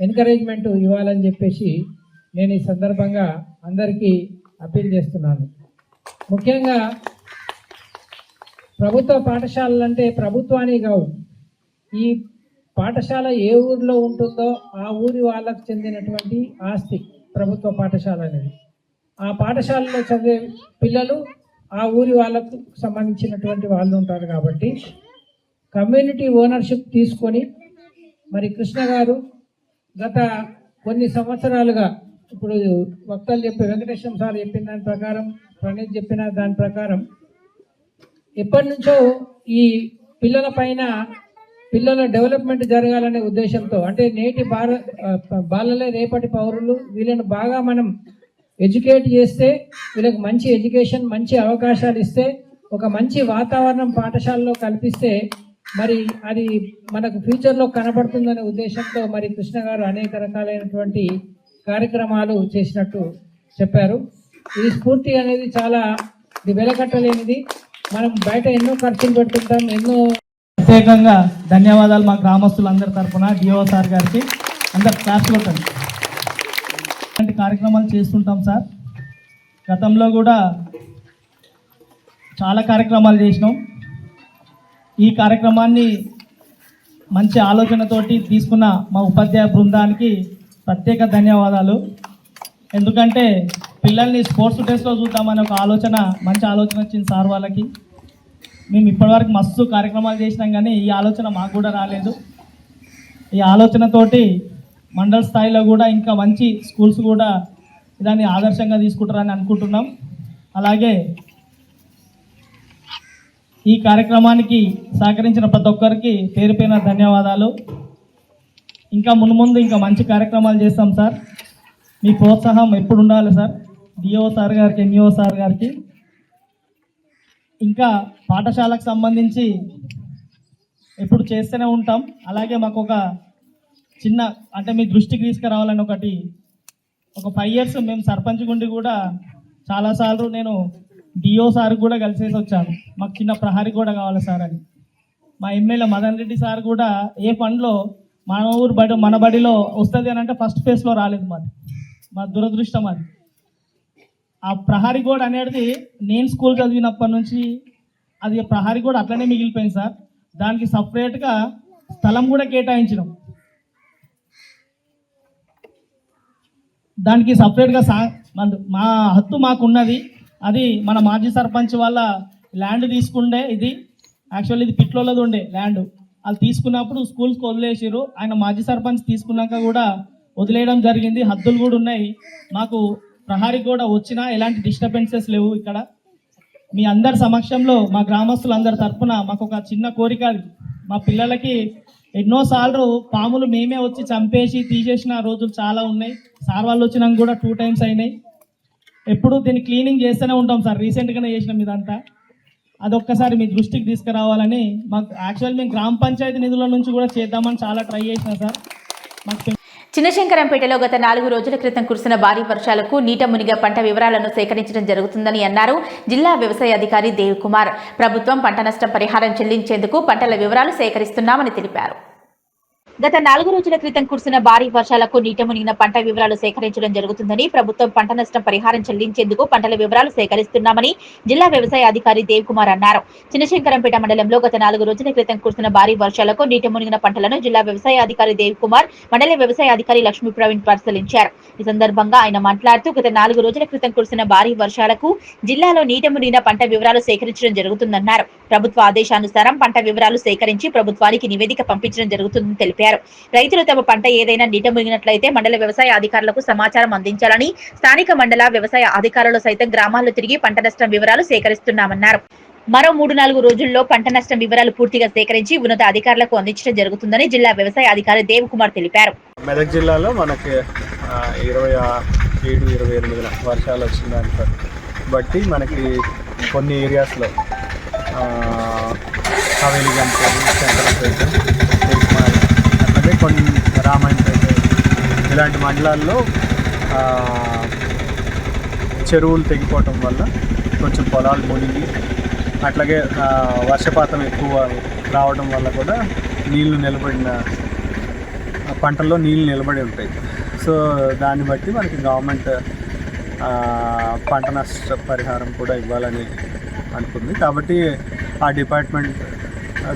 ఎంకరేజ్మెంట్ ఇవ్వాలని చెప్పేసి నేను ఈ సందర్భంగా అందరికీ అప్పీల్ చేస్తున్నాను. ముఖ్యంగా ప్రభుత్వ పాఠశాలలు అంటే ప్రభుత్వానికి కావు, ఈ పాఠశాల ఏ ఊరిలో ఉంటుందో ఆ ఊరి వాళ్ళకు చెందినటువంటి ఆస్తి ప్రభుత్వ పాఠశాల అనేది. ఆ పాఠశాలలో చదివే పిల్లలు ఆ ఊరి వాళ్ళకు సంబంధించినటువంటి వాళ్ళు ఉంటారు. కాబట్టి కమ్యూనిటీ ఓనర్షిప్ తీసుకొని మరి కృష్ణ గారు గత కొన్ని సంవత్సరాలుగా, ఇప్పుడు వక్తలు చెప్పే వెంకటేశ్వర సార్ చెప్పిన దాని ప్రకారం, ప్రణీత్ చెప్పిన దాని ప్రకారం ఎప్పటి నుంచో ఈ పిల్లల డెవలప్మెంట్ జరగాలనే ఉద్దేశంతో, అంటే నేటి బాలలే రేపటి పౌరులు, వీళ్ళని బాగా మనం ఎడ్యుకేట్ చేస్తే, వీళ్ళకి మంచి ఎడ్యుకేషన్, మంచి అవకాశాలు ఇస్తే, ఒక మంచి వాతావరణం పాఠశాలలో కల్పిస్తే మరి అది మనకు ఫ్యూచర్లో కనబడుతుందనే ఉద్దేశంతో మరి కృష్ణ గారు అనేక రకాలైనటువంటి కార్యక్రమాలు చేసినట్టు చెప్పారు. ఈ స్ఫూర్తి అనేది చాలా వెలకట్టలేనిది. మనం బయట ఎన్నో ఖర్చులు పెడుతుంటాం, ఎన్నో. ప్రత్యేకంగా ధన్యవాదాలు మా గ్రామస్తులందరి తరఫున డిఓ సార్ గారికి. అందరు క్లాస్ కొట్టండి. ఇలాంటి కార్యక్రమాలు చేస్తుంటాం సార్. గతంలో కూడా చాలా కార్యక్రమాలు చేసినాం. ఈ కార్యక్రమాన్ని మంచి ఆలోచనతోటి తీసుకున్న మా ఉపాధ్యాయ బృందానికి ప్రత్యేక ధన్యవాదాలు. ఎందుకంటే పిల్లల్ని స్పోర్ట్స్ డేస్లో చూద్దామని ఒక మంచి ఆలోచన వచ్చింది సార్ వాళ్ళకి. మేము ఇప్పటివరకు మస్తు కార్యక్రమాలు చేసినాం, కానీ ఈ ఆలోచన మాకు కూడా రాలేదు. ఈ ఆలోచనతోటి మండల స్థాయిలో కూడా ఇంకా మంచి స్కూల్స్ కూడా దాన్ని ఆదర్శంగా తీసుకుంటారని అనుకుంటున్నాం. అలాగే ఈ కార్యక్రమానికి సహకరించిన ప్రతి ఒక్కరికి పేరు పేరున ధన్యవాదాలు. ఇంకా మున్ముందు ఇంకా మంచి కార్యక్రమాలు చేస్తాం సార్. మీ ప్రోత్సాహం ఎప్పుడు ఉండాలి సార్. డిఓ సార్ గారికి, ఎంఈఓ సార్ గారికి. ఇంకా పాఠశాలకు సంబంధించి ఎప్పుడు చేస్తూనే ఉంటాం. అలాగే మాకు ఒక చిన్న, అంటే మీ దృష్టికి తీసుకురావాలని ఒక 5 years మేము సర్పంచ్ గుండి కూడా చాలాసార్లు నేను డిఓ సార్ కూడా కలిసేసి వచ్చాను. మాకు చిన్న ప్రహారీ కూడా కావాలి సార్ అని. మా ఎమ్మెల్యే మదన్ రెడ్డి సార్ కూడా ఏ ఫండ్లో మన బడిలో వస్తుంది అని అంటే ఫస్ట్ ఫేజ్లో రాలేదు. మా దురదృష్టం అది. ఆ ప్రహారీ గోడ అనేది నేను స్కూల్ చదివినప్పటి నుంచి అది ప్రహారీ గోడ అట్లనే మిగిలిపోయింది సార్. దానికి సపరేట్గా స్థలం కూడా కేటాయించినాం. దానికి సపరేట్గా మా హత్తు మాకున్నది. అది మన మాజీ సర్పంచ్ వాళ్ళ ల్యాండ్ తీసుకుండే. ఇది యాక్చువల్లీ ఇది పిట్లోలది ఉండే ల్యాండ్. వాళ్ళు తీసుకున్నప్పుడు స్కూల్స్కి వదిలేసారు. ఆయన మాజీ సర్పంచ్ తీసుకున్నాక కూడా వదిలేయడం జరిగింది. హద్దులు కూడా ఉన్నాయి. మాకు ప్రహారీ కూడా వచ్చినా ఎలాంటి డిస్టర్బెన్సెస్ లేవు ఇక్కడ. మీ అందరి సమక్షంలో మా గ్రామస్తులందరి తరఫున మాకు ఒక చిన్న కోరిక. మా పిల్లలకి ఎన్నోసార్లు పాములు మేమే వచ్చి చంపేసి తీసేసిన రోజులు చాలా ఉన్నాయి. సార్ వాళ్ళు వచ్చినాక కూడా 2 times అయినాయి. ఎప్పుడు దీన్ని క్లీనింగ్ చేస్తూనే ఉంటాం సార్. రీసెంట్గానే చేసినాం ఇదంతా. అదొక్కసారి మీ దృష్టికి తీసుకురావాలని మాకు యాక్చువల్ మేము గ్రామ పంచాయతీ నిధుల నుంచి కూడా చేద్దామని చాలా ట్రై చేసినా సార్. మాకు చిన్నశంకరంపేటలో గత 4 రోజుల క్రితం కురిసిన భారీ వర్షాలకు నీట మునిగ పంట వివరాలను సేకరించడం జరుగుతుందని అన్నారు జిల్లా వ్యవసాయ అధికారి దేవ్ కుమార్. ప్రభుత్వం పంట నష్టం పరిహారం చెల్లించేందుకు పంటల వివరాలు సేకరిస్తున్నామని తెలిపారు. గత 4 రోజుల క్రితం కురిసిన భారీ వర్షాలకు నీట మునిగిన పంట వివరాలు సేకరించడం జరుగుతుందని, ప్రభుత్వం పంట నష్టం పరిహారం చెల్లించేందుకు పంటల వివరాలు సేకరిస్తున్నామని జిల్లా వ్యవసాయ అధికారి దేవ్ కుమార్ అన్నారు. చిన్నశంకరంపేట మండలంలో గత 4 రోజుల క్రితం కురిసిన భారీ వర్షాలకు నీట మునిగిన పంటలను జిల్లా వ్యవసాయ అధికారి దేవ్ కుమార్, మండల వ్యవసాయ అధికారి లక్ష్మీ ప్రవీణ్ పరిశీలించారు. ఈ సందర్భంగా ఆయన మాట్లాడుతూ గత 4 రోజుల క్రితం కురిసిన భారీ వర్షాలకు జిల్లాలో నీట మునిగిన పంట వివరాలు సేకరించడం జరుగుతుందన్నారు. ప్రభుత్వ ఆదేశానుసారం పంట వివరాలు సేకరించి ప్రభుత్వానికి నివేదిక పంపించడం జరుగుతుందని తెలిపారు. రైతులు తమ పంట ఏదైనా నీట మునిగినట్లయితే మండల వ్యవసాయ అధికారులకు సమాచారం అందించాలని, స్థానిక మండల వ్యవసాయ అధికారులు సైతం గ్రామాల్లో తిరిగి పంట నష్టం వివరాలు సేకరిస్తున్నామన్నారు. మరో 3-4 రోజుల్లో పంట నష్టం వివరాలు పూర్తిగా సేకరించి ఉన్నత అధికారులకు అందించడం జరుగుతుందని జిల్లా వ్యవసాయ అధికారి దేవ్ కుమార్ తెలిపారు. మెదక్ జిల్లాలో మనకి 27-28 వర్షాలు వచ్చిన దాన్ని బట్టి మనకి కొన్ని ఏరియాస్లో హవేలి గంపేరు, శంకరపేట, అట్లాగే కొన్ని రామాయణపేట ఇలాంటి మండలాల్లో చెరువులు తెగిపోవటం వల్ల కొంచెం పొలాలు మునిగి, అట్లాగే వర్షపాతం ఎక్కువ రావడం వల్ల కూడా పంటల్లో నీళ్లు నిలబడి ఉంటాయి. సో దాన్ని బట్టి మనకి గవర్నమెంట్ పంట నష్ట పరిహారం కూడా ఇవ్వాలని అనుకుంది. కాబట్టి ఆ డిపార్ట్మెంట్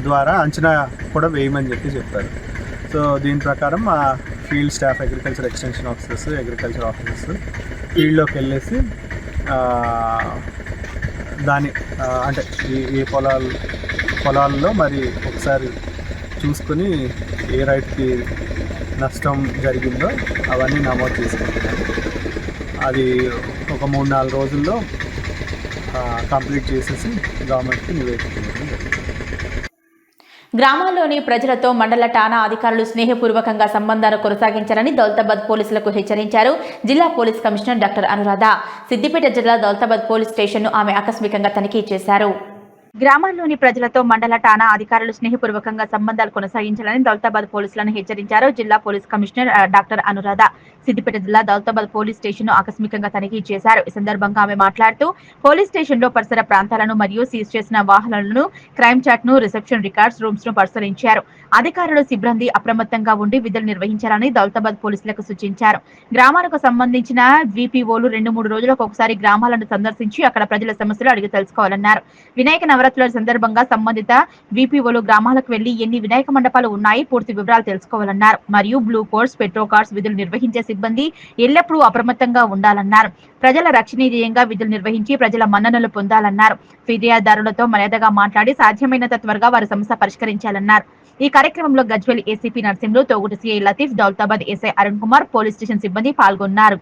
ద్వారా అంచనా కూడా వేయమని చెప్పారు. సో దీని ప్రకారం ఆ field staff, agriculture extension officers, agriculture officers ఫీల్డ్లోకి వెళ్ళేసి దాని అంటే ఏ పొలాల్లో మరి ఒకసారి చూసుకొని ఏ రైతుకి నష్టం జరిగిందో అవన్నీ నమోదు చేసుకుంటున్నాను. అది ఒక 3-4 రోజుల్లో కంప్లీట్ చేసేసి గవర్నమెంట్కి నివేదించడం జరుగుతుంది. గ్రామాల్లోని ప్రజలతో మండల ఠాణా అధికారులు స్నేహపూర్వకంగా సంబంధాలు కొనసాగించాలని దౌలతాబాద్ పోలీసులకు హెచ్చరించారు జిల్లా police commissioner doctor Anuradha. Siddipet జిల్లా దౌలతాబాద్ పోలీస్ స్టేషన్ను ఆమె ఆకస్మికంగా తనిఖీ చేశారు. గ్రామాల్లోని ప్రజలతో మండల ఠాణా అధికారులు స్నేహపూర్వకంగా సంబంధాలు కొనసాగించాలని దౌలతాబాద్ పోలీసులను హెచ్చరించారు జిల్లా police commissioner doctor Anuradha. Siddipet జిల్లా దౌలతాబాద్ పోలీస్ స్టేషన్ ను ఆకస్మికంగా తనిఖీ చేశారు. ఈ సందర్భంగా ఆమె మాట్లాడుతూ పోలీస్ స్టేషన్ లో పరిసర ప్రాంతాలను మరియు సీజ్ చేసిన వాహనాలను, క్రైమ్ చాట్ ను, రిసెప్షన్ రికార్డ్స్ రూమ్స్ ను పరిశీలించారు. అధికారులు, సిబ్బంది అప్రమత్తంగా ఉండి విధులు నిర్వహించాలని దౌలతాబాద్ పోలీసులకు సూచించారు. గ్రామాలకు సంబంధించిన VPOలు 2-3 రోజులకు ఒకసారి గ్రామాలను సందర్శించి అక్కడ ప్రజల సమస్యలు అడిగి తెలుసుకోవాలన్నారు. వినాయక నవరాత్రుల సందర్భంగా సంబంధిత VPOలు గ్రామాలకు వెళ్లి ఎన్ని వినాయక మండపాలు ఉన్నాయి పూర్తి వివరాలు తెలుసుకోవాలన్నారు. మరియు బ్లూ కోర్స్, పెట్రో కార్స్ విధులు నిర్వహించే సిబ్బంది ఎల్లప్పుడూ అప్రమత్తంగా ఉండాలన్నారు. ప్రజల రక్షణీయంగా విధులు నిర్వహించి ప్రజల మన్ననలు పొందాలన్నారు. ఫిర్యాదుదారులతో మర్యాదగా మాట్లాడి సాధ్యమైనంత త్వరగా వారి సమస్య పరిష్కరించాలన్నారు. ఈ కార్యక్రమంలో Gajwel ACP Narsimhulu, Toguta CI Latif, Daulatabad SI Arun Kumar, police station సిబ్బంది పాల్గొన్నారు.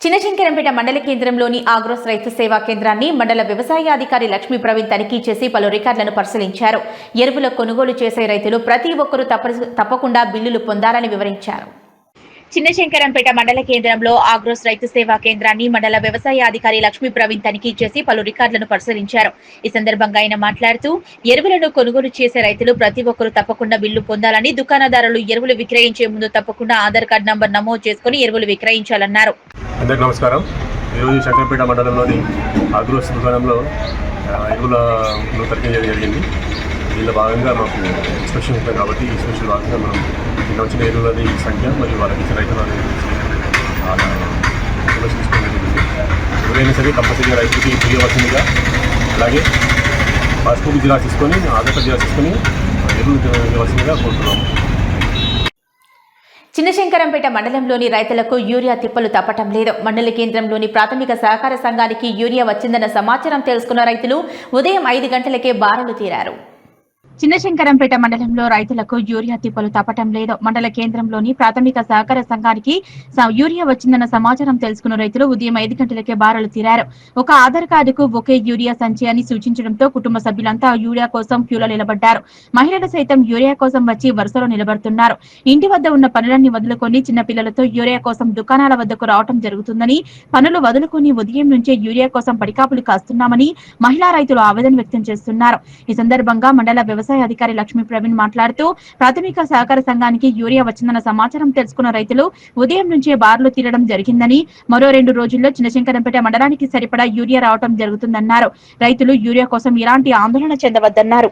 చిన్నశంకరంపేట మండల కేంద్రంలోని ఆగ్రోస్ రైతు సేవా కేంద్రాన్ని మండల వ్యవసాయ అధికారి లక్ష్మీ ప్రవీణ్ తనిఖీ చేసి పలు రికార్డులను పరిశీలించారు. ఎరువుల కొనుగోలు చేసే రైతులు ప్రతి ఒక్కరూ తప్పకుండా బిల్లులు పొందాలని వివరించారు. చిన్నశంకరంపేట మండల కేంద్రంలో ఆగ్రోస్ రైతు సేవా కేంద్రాన్ని మండల వ్యవసాయ అధికారి లక్ష్మీ ప్రవీణ్ తనిఖీ చేసి పలు రికార్డులను పరిశీలించారు. ఈ సందర్భంగా ఆయన మాట్లాడుతూ ఎరువులను కొనుగోలు చేసే రైతులు ప్రతి ఒక్కరూ తప్పకుండా బిల్లు పొందాలని, దుకాణదారులు ఎరువులు విక్రయించే ముందు తప్పకుండా ఆధార్ కార్డు నంబర్ నమోదు చేసుకుని ఎరువులు విక్రయించాలన్నారు. అందరికీ నమస్కారం. ఈరోజు శంకరంపేట మండలంలోని ఆగ్రోస్ దుకాణంలో ఎరువులను తనిఖీ చేయడం జరిగింది. దీనిలో భాగంగా మాకు ఇన్స్పెక్షన్ ఉంటుంది కాబట్టి ఈ ఇన్స్పెక్షన్ భాగంగా మనం నిన్న వచ్చిన ఎరువులది సంఖ్య మరియు వాళ్ళకి ఇచ్చిన రైతులని ఇన్ఫర్మేషన్ తీసుకోవడం జరిగింది. ఎవరైనా సరే కంపల్సరీగా రైతులకి తెలియవలసిందిగా, అలాగే పాస్బుక్ జిరాక్స్ తీసుకొని, ఆధార్ కార్డు జిరాక్స్ తీసుకొని ఎరువులు తెలియవలసిందిగా కోరుతున్నాము. చిన్నశంకరంపేట మండలంలోని రైతులకు యూరియా తిప్పలు తప్పటం లేదు. మండల కేంద్రంలోని ప్రాథమిక సహకార సంఘానికి యూరియా వచ్చిందన్న సమాచారం తెలుసుకున్న రైతులు ఉదయం 5 గంటలకే బారులు తీరారు. చిన్నశంకరంపేట మండలంలో రైతులకు యూరియా తిప్పలు తప్పటం లేదు. మండల కేంద్రంలోని ప్రాథమిక సహకార సంఘానికి యూరియా వచ్చిందన్న సమాచారం తెలుసుకున్న రైతులు ఉదయం 5 గంటలకే బారులు తీరారు. ఒక ఆధార్ కార్డుకు ఒకే యూరియా సంచి అని సూచించడంతో కుటుంబ సభ్యులంతా యూరియా కోసం క్యూలో నిలబడ్డారు. మహిళలు సైతం యూరియా కోసం వచ్చి వరుసలో నిలబడుతున్నారు. ఇంటి వద్ద ఉన్న పనులన్నీ వదులుకొని చిన్న పిల్లలతో యూరియా కోసం దుకాణాల వద్దకు రావడం జరుగుతుందని, పనులు వదులుకొని ఉదయం నుంచే యూరియా కోసం పడికాపులు కాస్తున్నామని మహిళా రైతులు ఆవేదన వ్యక్తం చేస్తున్నారు. ఈ సందర్భంగా మండల వ్యవసాయ అధికారి లక్ష్మీ ప్రవీణ్ మాట్లాడుతూ ప్రాథమిక సహకార సంఘానికి యూరియా వచ్చిందన్న సమాచారం తెలుసుకున్న రైతులు ఉదయం నుంచే బార్లు తీరడం జరిగిందని, మరో 2 రోజుల్లో చిన్నశంకరంపేట మండలానికి సరిపడా యూరియా రావడం జరుగుతుందన్నారు. రైతులు యూరియా కోసం ఎలాంటి ఆందోళన చెందవద్దన్నారు.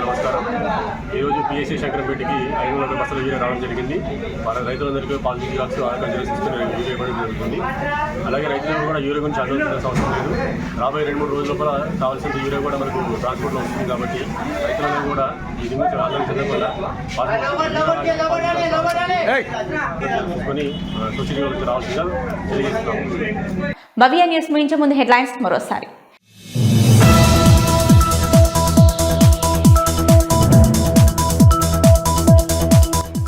నమస్కారం. ఈరోజు పిఎస్సి శంకరంపేటకి 500 బస్సులు యూరియా రావడం జరిగింది. మన రైతులందరికీ policy xerox Aadhaar system urea ఇవ్వడం జరుగుతుంది. అలాగే రైతులకు కూడా యూరియా గురించి ఆలోచించాల్సిన అవసరం లేదు. రాబోయే 2-3 రోజుల లోపల కావాల్సిన యూరియా కూడా మనకు ట్రాన్స్పోర్ట్లో వస్తుంది. కాబట్టి రైతులందరూ కూడా ఈ గురించి ఆలోచించకుండా సబ్సిడీ గురించి రావాల్సిందిగా తెలియజేస్తున్నాము. భవ్య న్యూస్ ముగించే ముందు హెడ్లైన్స్ మరోసారి.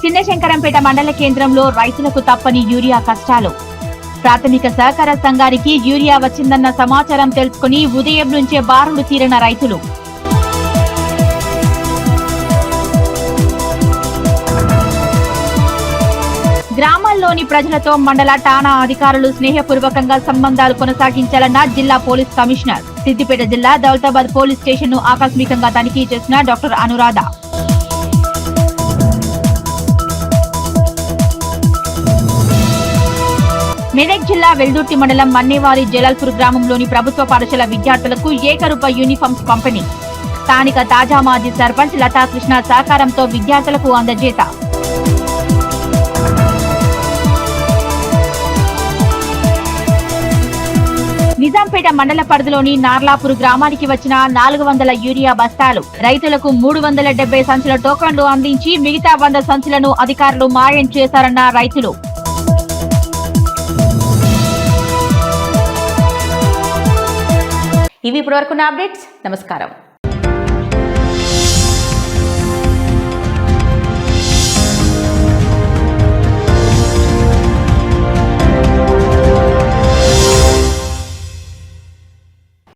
చిన్నశంకరంపేట మండల కేంద్రంలో రైతులకు తప్పని యూరియా కష్టాలు. ప్రాథమిక సహకార సంఘానికి యూరియా వచ్చిందన్న సమాచారం తెలుసుకుని ఉదయం నుంచే బారులు తీరిన రైతులు. గ్రామాల్లోని ప్రజలతో మండల ఠాణా అధికారులు స్నేహపూర్వకంగా సంబంధాలు కొనసాగించాలన్న జిల్లా పోలీస్ కమిషనర్. సిద్దిపేట జిల్లా దౌలతాబాద్ పోలీస్ స్టేషన్ ను ఆకస్మికంగా తనిఖీ చేసిన డాక్టర్ అనురాధ. మెదక్ జిల్లా వెల్దుర్తి మండలం మన్నేవారి జలాల్పూర్ గ్రామంలోని ప్రభుత్వ పాఠశాల విద్యార్థులకు ₹1 యూనిఫామ్స్ పంపిణీ. స్థానిక తాజా మాజీ సర్పంచ్ లతాకృష్ణ సహకారంతో విద్యార్థులకు అందజేత. నిజాంపేట మండల పరిధిలోని నార్లాపూర్ గ్రామానికి వచ్చిన 400 యూరియా బస్తాలు. రైతులకు 370 సంచుల టోకన్లు అందించి మిగతా 100 సంచులను అధికారులు మాయం చేశారన్న రైతులు. ఇవి ఇప్పటివరకున్న అప్డేట్స్. నమస్కారం.